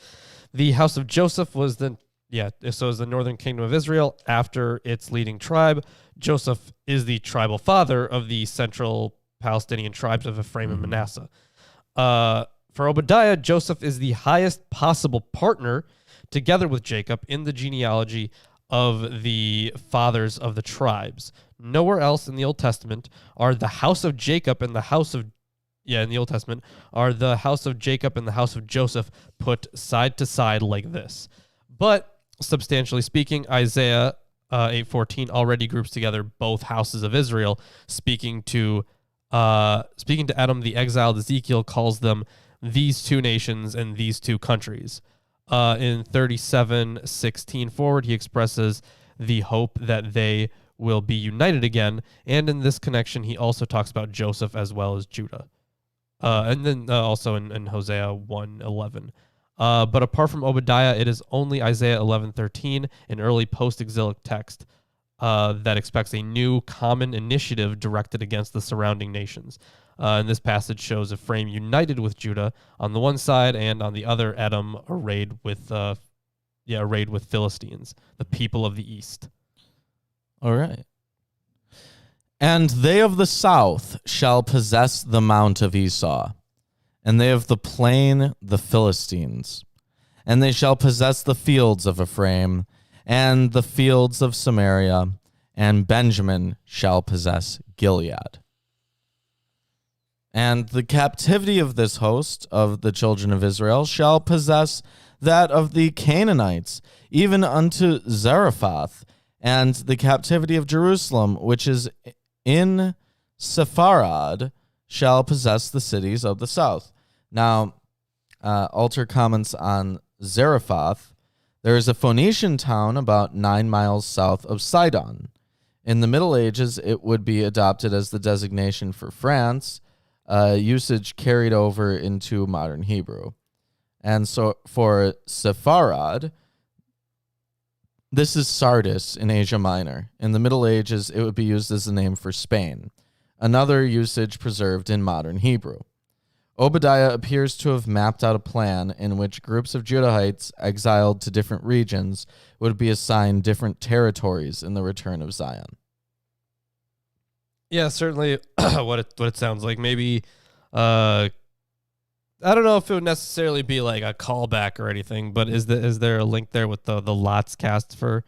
B: The house of Joseph was the northern kingdom of Israel after its leading tribe. Joseph is the tribal father of the central Palestinian tribes of Ephraim and Manasseh. For Obadiah, Joseph is the highest possible partner, together with Jacob, in the genealogy of the fathers of the tribes. Nowhere else in the Old Testament are the house of Jacob and the house of in the Old Testament are the house of Jacob and the house of Joseph put side to side like this. But substantially speaking, Isaiah 8:14 already groups together both houses of Israel. Speaking to Edom, the exiled, Ezekiel calls them these two nations and these two countries. In 37:16 forward, he expresses the hope that they will be united again. And in this connection, he also talks about Joseph as well as Judah. And then also in Hosea 1:11. But apart from Obadiah, it is only Isaiah 11:13, an early post-exilic text, that expects a new common initiative directed against the surrounding nations. And this passage shows Ephraim united with Judah on the one side, and on the other, Edom arrayed with Philistines, the people of the east.
A: All right. And they of the south shall possess the mount of Esau, and they of the plain the Philistines. And they shall possess the fields of Ephraim, and the fields of Samaria, and Benjamin shall possess Gilead. And the captivity of this host of the children of Israel shall possess that of the Canaanites, even unto Zarephath, and the captivity of Jerusalem, which is in Sepharad, shall possess the cities of the south. Now, Alter comments on Zarephath There is a Phoenician town about 9 miles south of Sidon. In the Middle Ages, it would be adopted as the designation for France, usage carried over into modern Hebrew. And so for Sepharad, this is Sardis in Asia Minor. In the Middle Ages, it would be used as the name for Spain, another usage preserved in modern Hebrew. Obadiah appears to have mapped out a plan in which groups of Judahites exiled to different regions would be assigned different territories in the return of Zion.
B: Yeah, certainly what it sounds like. Maybe, I don't know if it would necessarily be like a callback or anything, but is there a link there with the lots cast for?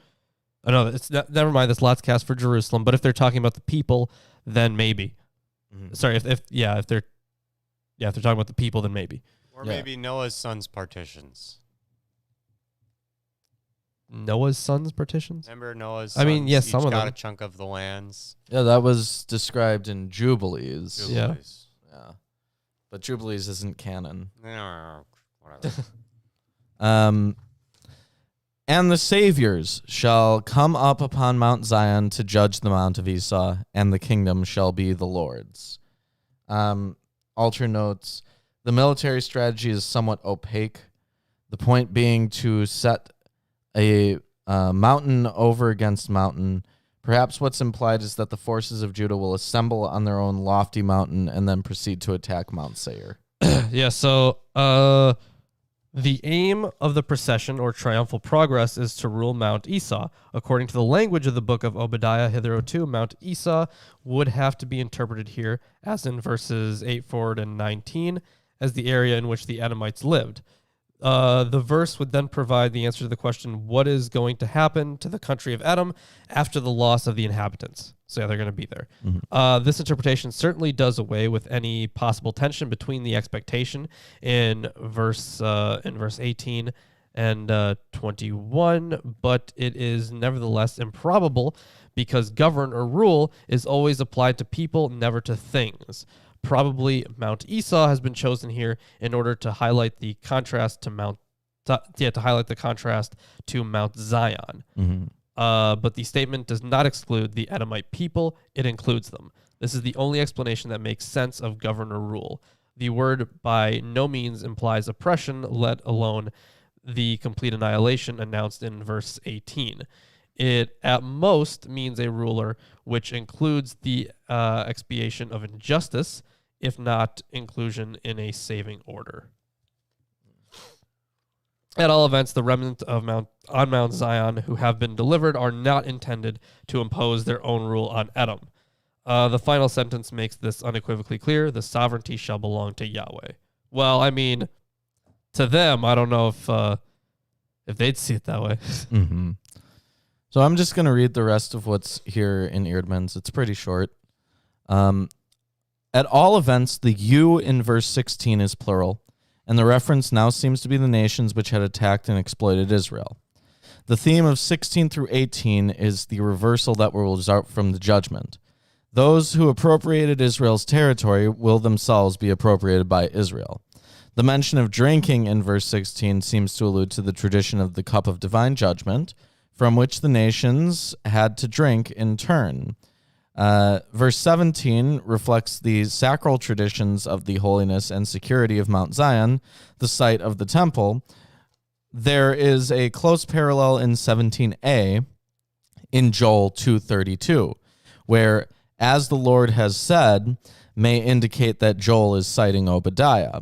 B: Oh, no, it's not, never mind. This lots cast for Jerusalem. But if they're talking about the people, then maybe. Mm-hmm. Sorry, if they're talking about the people, then maybe.
C: Or maybe Noah's sons' partitions.
B: Noah's sons' partitions?
C: Remember Noah's sons?
B: I mean, yes, some of them
C: got a chunk of the lands.
A: Yeah, that was described in Jubilees.
B: Yeah.
A: Yeah. But Jubilees isn't canon.
C: No, whatever.
A: And the saviors shall come up upon Mount Zion to judge the Mount of Esau, and the kingdom shall be the Lord's. Alter notes, the military strategy is somewhat opaque. The point being to set a mountain over against mountain. Perhaps what's implied is that the forces of Judah will assemble on their own lofty mountain and then proceed to attack Mount Seir.
B: Yeah, so the aim of the procession or triumphal progress is to rule Mount Esau. According to the language of the book of Obadiah, hitherto, Mount Esau would have to be interpreted here, as in verses 8 forward and 19, as the area in which the Edomites lived. The verse would then provide the answer to the question, what is going to happen to the country of Edom after the loss of the inhabitants? So yeah, they're going to be there. Mm-hmm. This interpretation certainly does away with any possible tension between the expectation in verse 18 and 21, but it is nevertheless improbable because govern or rule is always applied to people, never to things. Probably Mount Esau has been chosen here in order to highlight the contrast to Mount Zion. Mm-hmm. But the statement does not exclude the Edomite people; it includes them. This is the only explanation that makes sense of govern or rule. The word by no means implies oppression, let alone the complete annihilation announced in verse 18. It at most means a ruler, which includes the expiation of injustice, if not inclusion in a saving order. At all events, the remnant of Mount Zion who have been delivered are not intended to impose their own rule on Edom. The final sentence makes this unequivocally clear. The sovereignty shall belong to Yahweh. Well, I mean, to them, I don't know if they'd see it that way.
A: Mm-hmm. So I'm just going to read the rest of what's here in Eerdmans. It's pretty short. At all events, the you in verse 16 is plural, and the reference now seems to be the nations which had attacked and exploited Israel. The theme of 16 through 18 is the reversal that will result from the judgment. Those who appropriated Israel's territory will themselves be appropriated by Israel. The mention of drinking in verse 16 seems to allude to the tradition of the cup of divine judgment, from which the nations had to drink in turn. Verse 17 reflects the sacral traditions of the holiness and security of Mount Zion, the site of the temple. There is a close parallel in 17a in Joel 2:32, where, as the Lord has said, may indicate that Joel is citing Obadiah.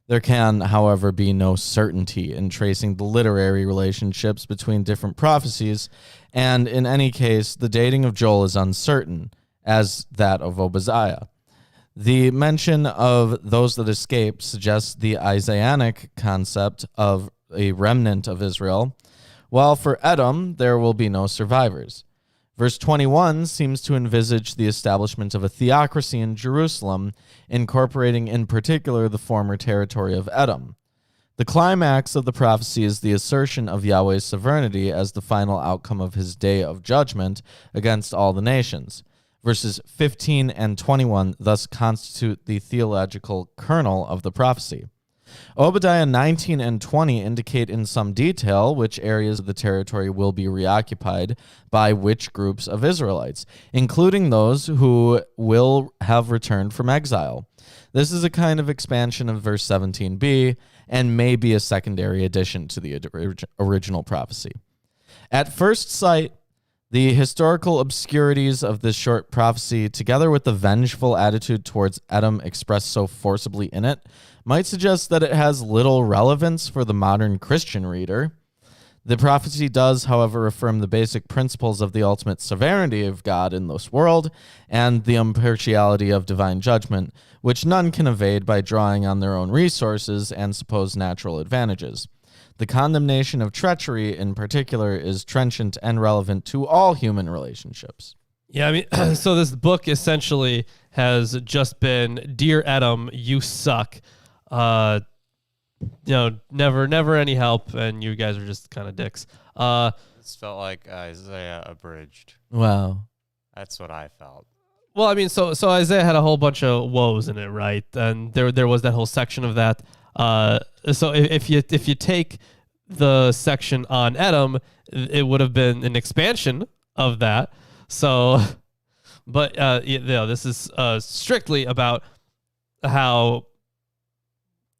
A: There can, however, be no certainty in tracing the literary relationships between different prophecies, and in any case, the dating of Joel is uncertain, as that of Obadiah. The mention of those that escape suggests the Isaianic concept of a remnant of Israel, while for Edom, there will be no survivors. Verse 21 seems to envisage the establishment of a theocracy in Jerusalem, incorporating in particular the former territory of Edom. The climax of the prophecy is the assertion of Yahweh's sovereignty as the final outcome of his day of judgment against all the nations. Verses 15 and 21 thus constitute the theological kernel of the prophecy. Obadiah 19 and 20 indicate in some detail which areas of the territory will be reoccupied by which groups of Israelites, including those who will have returned from exile. This is a kind of expansion of verse 17b and may be a secondary addition to the original prophecy. At first sight, the historical obscurities of this short prophecy, together with the vengeful attitude towards Edom expressed so forcibly in it, might suggest that it has little relevance for the modern Christian reader. The prophecy does, however, affirm the basic principles of the ultimate sovereignty of God in this world and the impartiality of divine judgment, which none can evade by drawing on their own resources and supposed natural advantages. The condemnation of treachery, in particular, is trenchant and relevant to all human relationships.
B: Yeah, I mean, so this book essentially has just been, "Dear Edom, you suck. Never any help, and you guys are just kind of dicks."
C: This felt like Isaiah abridged.
A: Wow.
C: That's what I felt.
B: Well, I mean, so Isaiah had a whole bunch of woes in it, right? And there was that whole section of that. So if you take the section on Edom, it would have been an expansion of that. So, but this is strictly about how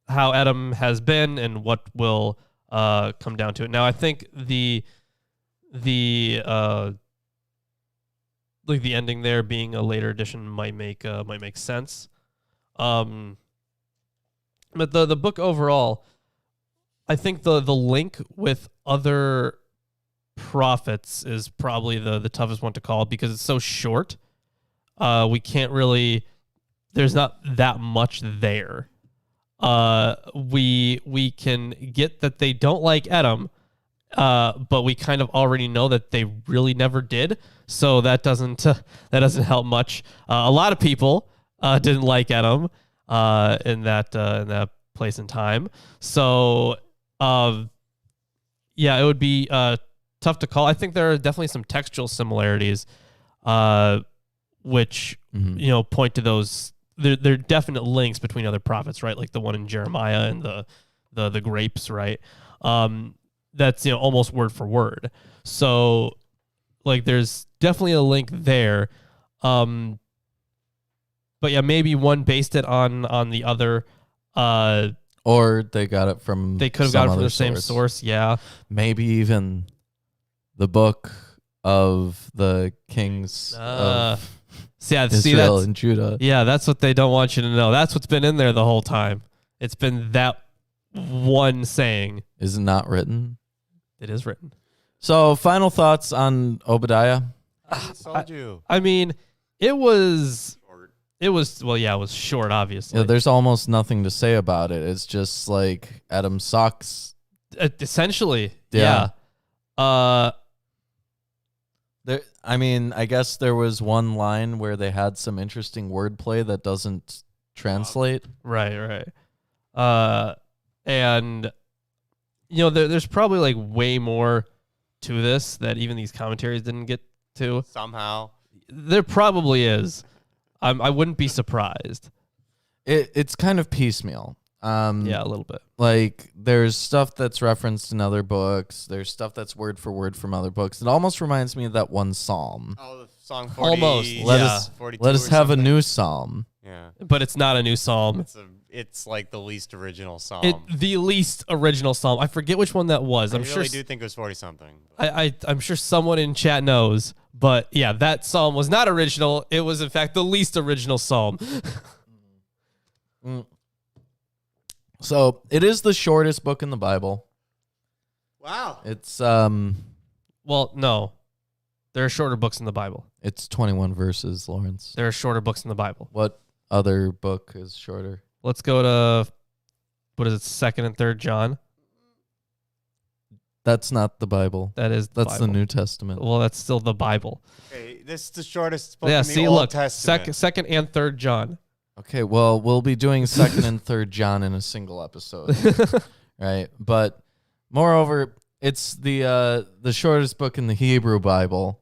B: Edom has been and what will come down to it. Now, I think the ending there being a later edition might make sense. But the book overall, I think the link with other prophets is probably the toughest one to call because it's so short. We can't really. There's not that much there. We can get that they don't like Edom, but we kind of already know that they really never did. So that doesn't help much. A lot of people didn't like Edom in that place and time. So it would be tough to call. I think there are definitely some textual similarities, which point to those. There are definite links between other prophets, right? Like the one in Jeremiah and the grapes, right? That's almost word for word. So like there's definitely a link there. But yeah, maybe one based it on the other.
A: Or they got it from.
B: They could have got it from the same source. Yeah.
A: Maybe even the book of the kings of Israel and Judah.
B: Yeah, that's what they don't want you to know. That's what's been in there the whole time. It's been that one saying.
A: Is it not written?
B: It is written.
A: So, final thoughts on Obadiah?
C: I told you.
B: I mean, it was short, obviously.
A: Yeah, there's almost nothing to say about it. It's just like Edom sucks.
B: Essentially,
A: yeah.
B: Yeah.
A: I guess there was one line where they had some interesting wordplay that doesn't translate.
B: Right. And there's probably like way more to this that even these commentaries didn't get to.
C: Somehow.
B: There probably is. I wouldn't be surprised.
A: It's kind of piecemeal.
B: Yeah, a little bit.
A: Like there's stuff that's referenced in other books. There's stuff that's word for word from other books. It almost reminds me of that one psalm.
C: Oh, the song 40.
B: Almost.
A: Let us have a new psalm.
C: Yeah.
B: But it's not a new psalm.
C: It's like the least original psalm.
B: The least original psalm. I forget which one that was.
C: I really do think it was 40-something.
B: I'm sure someone in chat knows. But yeah, that psalm was not original. It was, in fact, the least original psalm.
A: So it is the shortest book in the Bible.
C: Wow.
A: It's
B: Well, no. There are shorter books in the Bible.
A: It's 21 verses, Lawrence.
B: There are shorter books in the Bible.
A: What other book is shorter?
B: Let's go to, what is it, 2nd and 3rd John?
A: That's not the Bible.
B: That's
A: the New Testament.
B: Well, that's still the Bible.
C: Okay, this is the shortest book
B: Yeah,
C: in the Old Testament.
B: 2nd and 3rd John.
A: Okay, well, we'll be doing 2nd and 3rd John in a single episode. Right? But moreover, it's the shortest book in the Hebrew Bible.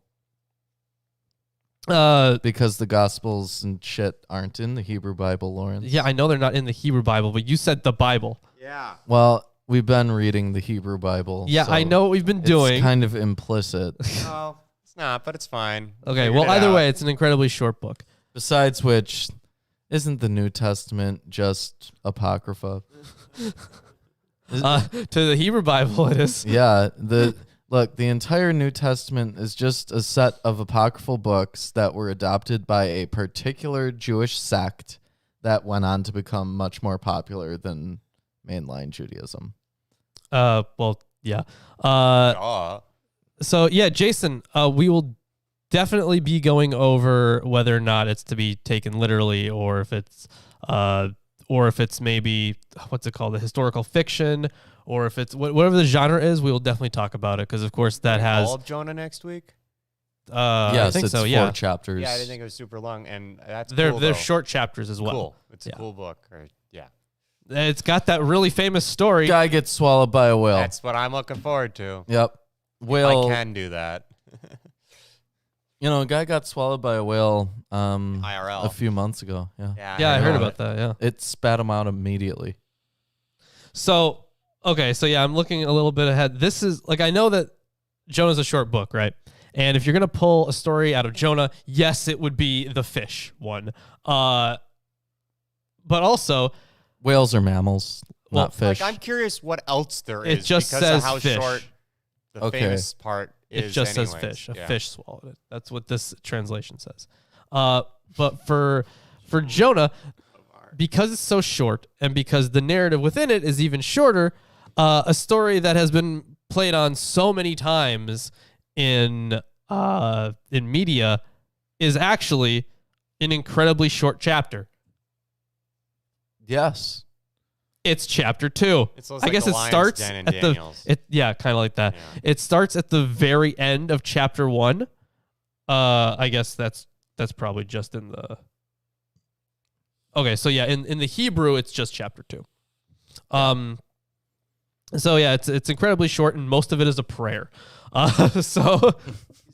A: Because the Gospels and shit aren't in the Hebrew Bible, Lawrence.
B: Yeah, I know they're not in the Hebrew Bible, but you said the Bible.
C: Yeah.
A: Well, we've been reading the Hebrew Bible.
B: Yeah,
A: so
B: I know what we've been doing.
A: It's kind of implicit.
C: No, it's not, but it's fine.
B: Okay,
C: Figured
B: well,
C: it
B: either
C: out.
B: way, it's an incredibly short book.
A: Besides which, isn't the New Testament just apocrypha?
B: To the Hebrew Bible, it is.
A: Yeah, the entire New Testament is just a set of apocryphal books that were adopted by a particular Jewish sect that went on to become much more popular than mainline Judaism.
B: Well, yeah. So yeah, Jason, we will definitely be going over whether or not it's to be taken literally, or if it's maybe what's it called, the historical fiction, or if it's whatever the genre is. We will definitely talk about it because, of course, that has
C: all of Jonah next week.
A: Yes,
B: I think
A: it's
B: so.
A: 4
B: Yeah,
A: chapters.
C: Yeah, I didn't think it was super long, and that's
B: they're
C: cool, though.
B: short chapters as well.
C: Cool. It's a
B: Yeah.
C: cool book. Yeah,
B: It's got that really famous story.
A: Guy gets swallowed by a whale.
C: that's what I'm looking forward to.
A: Yep.
C: I
A: Whale.
C: can do that.
A: A guy got swallowed by a whale
C: IRL.
A: a few months ago. Yeah.
B: Yeah, I heard
C: about
B: about that. Yeah.
A: It spat him out immediately.
B: So, okay, so yeah, I'm looking a little bit ahead. This is like, I know that Jonah's a short book, right? And if you're going to pull a story out of Jonah, yes, it would be the fish one. But also,
A: Whales are mammals,
B: Well,
A: not fish.
C: Like, I'm curious what else there
B: It
C: is
B: just
C: because
B: says
C: of how
B: fish.
C: short the
A: Okay.
C: famous part
B: it
C: is.
B: just says
C: anyways.
B: fish. A
C: Yeah.
B: fish swallowed it. That's what this translation says. But for Jonah, because it's so short and because the narrative within it is even shorter, a story that has been played on so many times in media is actually an incredibly short chapter.
A: Yes.
B: It's chapter 2.
C: It's almost
B: I
C: like
B: guess
C: the
B: it
C: Lion's
B: starts
C: Den in
B: at
C: Daniels.
B: kind of like that.
C: Yeah.
B: It starts at the very end of chapter 1. I guess that's probably just in the. Okay, so yeah, in the Hebrew, it's just chapter 2. So yeah, it's incredibly short, and most of it is a prayer. So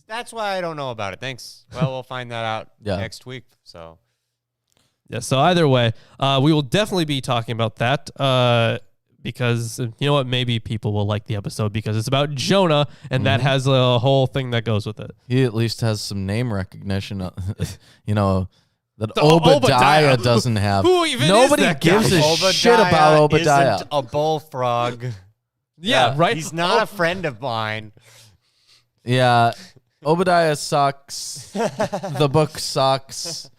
C: That's why I don't know about it. Thanks. Well, we'll find that out
A: Yeah.
C: next week. So
B: yeah, so either way, we will definitely be talking about that because you know what, maybe people will like the episode because it's about Jonah, and that has a whole thing that goes with it.
A: He at least has some name recognition, that
B: The
A: Obadiah doesn't have.
B: Who even
A: Nobody
B: is that guy?
A: gives a shit about Obadiah.
C: Isn't a bullfrog.
B: Yeah, right.
C: He's not a friend of mine.
A: Yeah, Obadiah sucks. The book sucks.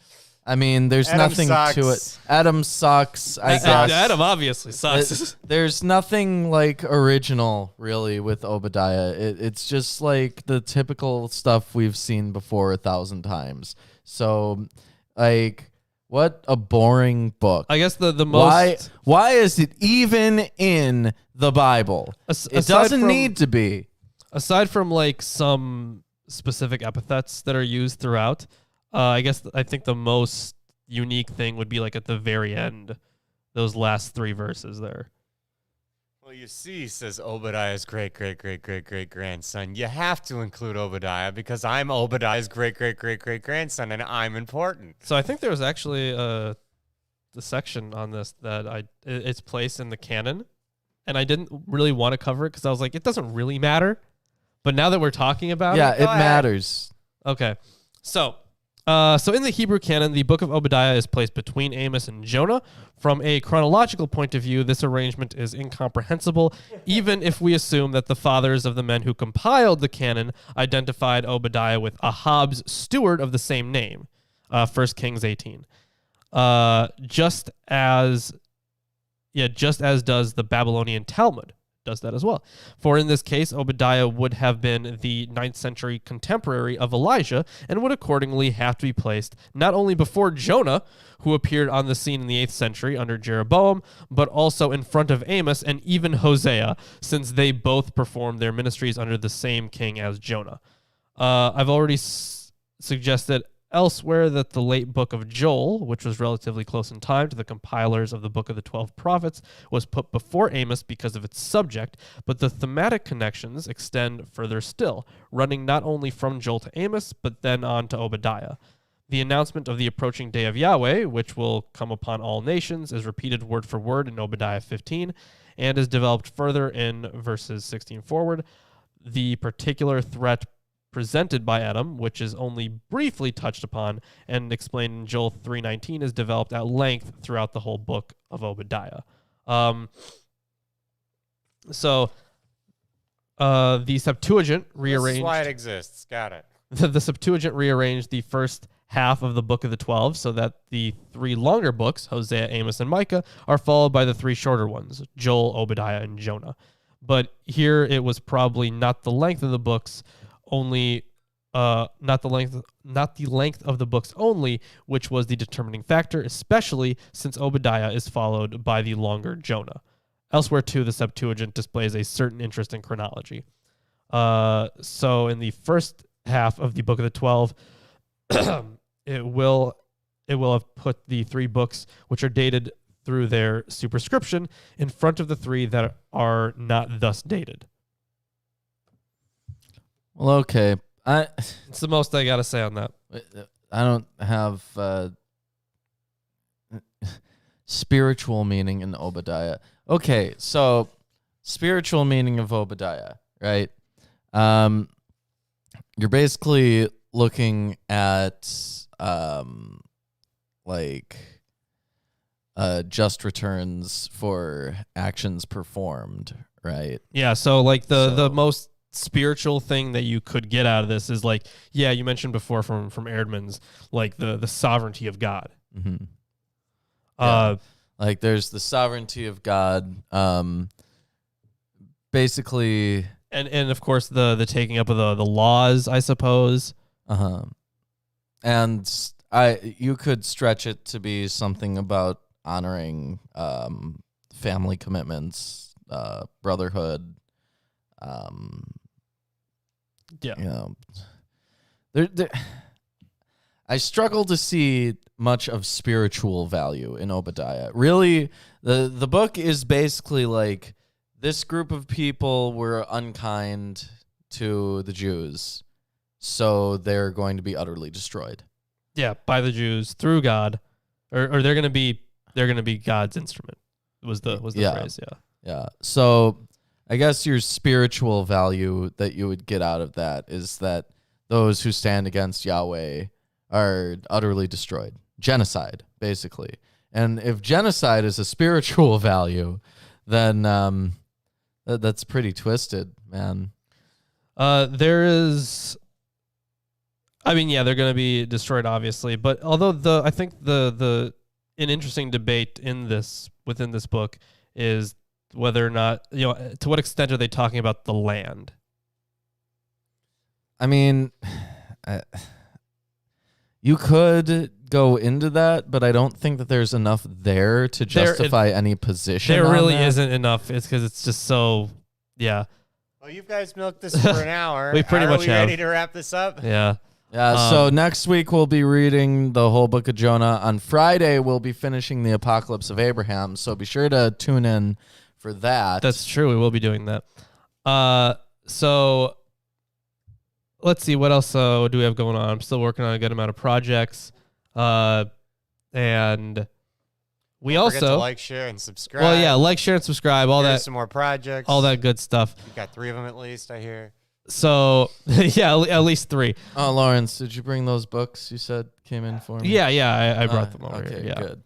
A: I mean, there's
C: Adam
A: nothing to it.
C: sucks.
A: Adam sucks, I guess.
B: Adam obviously sucks.
A: There's nothing like original really with Obadiah. It's just like the typical stuff we've seen before 1,000 times. So, like, what a boring book.
B: I guess the most
A: Why is it even in the Bible? It
B: aside
A: doesn't
B: from-
A: need to be.
B: aside from like some specific epithets that are used throughout, I think the most unique thing would be like at the very end, those last 3 verses there.
C: Well, you see, says Obadiah's great grandson. You have to include Obadiah because I'm Obadiah's great grandson, and I'm important.
B: So I think there was actually the section on this that it's placed in the canon, and I didn't really want to cover it because I was like, it doesn't really matter. But now that we're talking about
A: Yeah,
B: it,
A: it matters.
B: okay. So in the Hebrew canon, the book of Obadiah is placed between Amos and Jonah. From a chronological point of view, this arrangement is incomprehensible, even if we assume that the fathers of the men who compiled the canon identified Obadiah with Ahab's steward of the same name, 1 Kings 18. Just as does the Babylonian Talmud. Does that as well. For in this case, Obadiah would have been the 9th century contemporary of Elijah and would accordingly have to be placed not only before Jonah, who appeared on the scene in the 8th century under Jeroboam, but also in front of Amos and even Hosea, since they both performed their ministries under the same king as Jonah. I've already suggested elsewhere that the late book of Joel, which was relatively close in time to the compilers of the book of the 12 prophets, was put before Amos because of its subject, but the thematic connections extend further still, running not only from Joel to Amos, but then on to Obadiah. The announcement of the approaching day of Yahweh, which will come upon all nations, is repeated word for word in Obadiah 15 and is developed further in verses 16 forward. The particular threat presented by Edom, which is only briefly touched upon and explained in Joel 3:19, is developed at length throughout the whole book of Obadiah. So the Septuagint rearranged.
C: This is why it exists. Got it.
B: The Septuagint rearranged the first half of the book of the 12 so that the 3 longer books, Hosea, Amos, and Micah, are followed by the 3 shorter ones, Joel, Obadiah, and Jonah. But here it was probably not the length of the books only, not the length of the books only, which was the determining factor, especially since Obadiah is followed by the longer Jonah. Elsewhere, too, the Septuagint displays a certain interest in chronology. So in the first half of the book of the 12, it will have put the 3 books which are dated through their superscription in front of the 3 that are not thus dated.
A: Well, okay.
B: It's the most I got to say on that.
A: I don't have spiritual meaning in Obadiah. Okay, so spiritual meaning of Obadiah, right? You're basically looking at just returns for actions performed, right?
B: Yeah, so like the most spiritual thing that you could get out of this is like, yeah, you mentioned before from Erdman's, like the sovereignty of God.
A: Mm-hmm. Like there's the sovereignty of God, basically,
B: and of course the taking up of the laws, I suppose.
A: And you could stretch it to be something about honoring family commitments, brotherhood.
B: Yeah.
A: You know, I struggle to see much of spiritual value in Obadiah. Really, the book is basically like this group of people were unkind to the Jews, so they're going to be utterly destroyed.
B: Yeah, by the Jews through God, or they're gonna be God's instrument. Was the phrase?
A: Yeah. So I guess your spiritual value that you would get out of that is that those who stand against Yahweh are utterly destroyed. Genocide, basically. And if genocide is a spiritual value, then that's pretty twisted, man.
B: There is, I mean, yeah, they're going to be destroyed, obviously. But although I think an interesting debate within this book is whether or not, to what extent are they talking about the land?
A: I mean, you could go into that, but I don't think that there's enough there to justify any position.
B: There really
A: that.
B: Isn't enough. It's because it's just so, yeah.
C: Well, you guys milked this for an hour.
B: We pretty much have.
C: Ready to wrap this up?
B: Yeah.
A: Yeah, so next week we'll be reading the whole book of Jonah. On Friday, we'll be finishing the Apocalypse of Abraham, so be sure to tune in for that.
B: That's true. We will be doing that. So let's see. What else do we have going on? I'm still working on a good amount of projects. And we
C: Don't
B: also
C: forget to like, share, and subscribe.
B: Well, yeah, like, share, and subscribe. All
C: Here's
B: that,
C: some more projects.
B: all that good stuff.
C: You got 3 of them at least, I hear.
B: So yeah, at least 3.
A: Oh, Lawrence, did you bring those books you said came in for me?
B: Yeah, I brought them over
A: okay,
B: here. Yeah.
A: Good.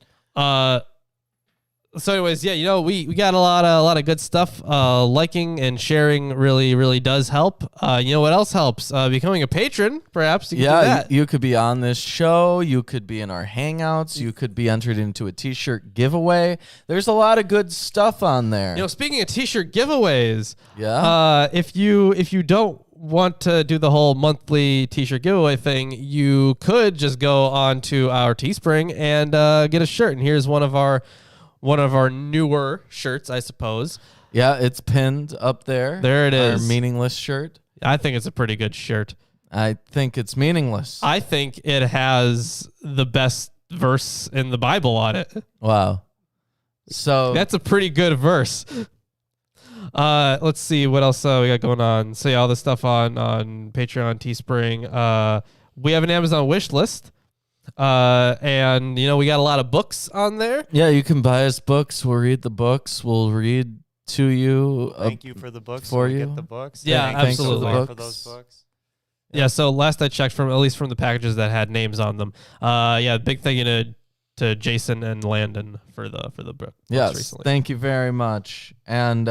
B: So anyways, yeah, we got a lot of good stuff. Liking and sharing really does help. You know what else helps? Becoming a patron, perhaps. You can do that.
A: You could be on this show. You could be in our hangouts. You could be entered into a t-shirt giveaway. There's a lot of good stuff on there.
B: Speaking of t-shirt giveaways,
A: yeah.
B: If you don't want to do the whole monthly t-shirt giveaway thing, you could just go on to our Teespring and get a shirt. And here's one of our newer shirts, I suppose.
A: Yeah, it's pinned up there.
B: There it is.
A: Our meaningless shirt.
B: I think it's a pretty good shirt.
A: I think it's meaningless.
B: I think it has the best verse in the Bible on it.
A: Wow. So
B: that's a pretty good verse. Let's see what else we got going on. So yeah, all the stuff on Patreon, Teespring. We have an Amazon wish list. And we got a lot of books on there.
A: Yeah, you can buy us books. We'll read the books. We'll read to you.
C: Thank you for the books.
A: for
C: when we
A: you.
C: get the books.
B: Yeah,
C: Thanks
B: absolutely.
C: for those books.
B: Yeah. So last I checked, at least from the packages that had names on them. Big thank you to Jason and Landon for the book.
A: Yes,
B: recently.
A: thank you very much. And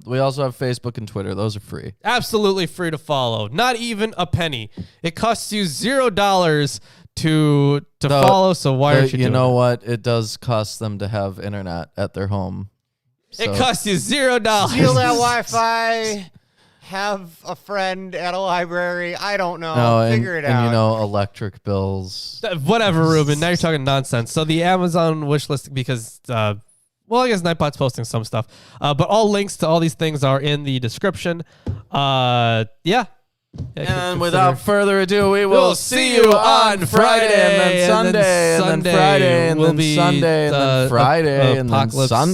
A: we also have Facebook and Twitter. Those are free.
B: Absolutely free to follow. Not even a penny. It costs you $0 to follow. So why aren't you doing
A: You know
B: it?
A: what? It does cost them to have internet at their home.
B: It costs you $0.
C: Steal that Wi-Fi. Have a friend at a library. I don't know.
A: No,
C: Figure it out.
A: And electric bills.
B: Whatever, Ruben. Now you're talking nonsense. So the Amazon wish list, because I guess Nightbot's posting some stuff. But all links to all these things are in the description.
A: And without further ado, we will see you on Friday, and then Sunday, and then Friday, and then Sunday, and then Friday, and then
B: Apocalypse
A: Sunday.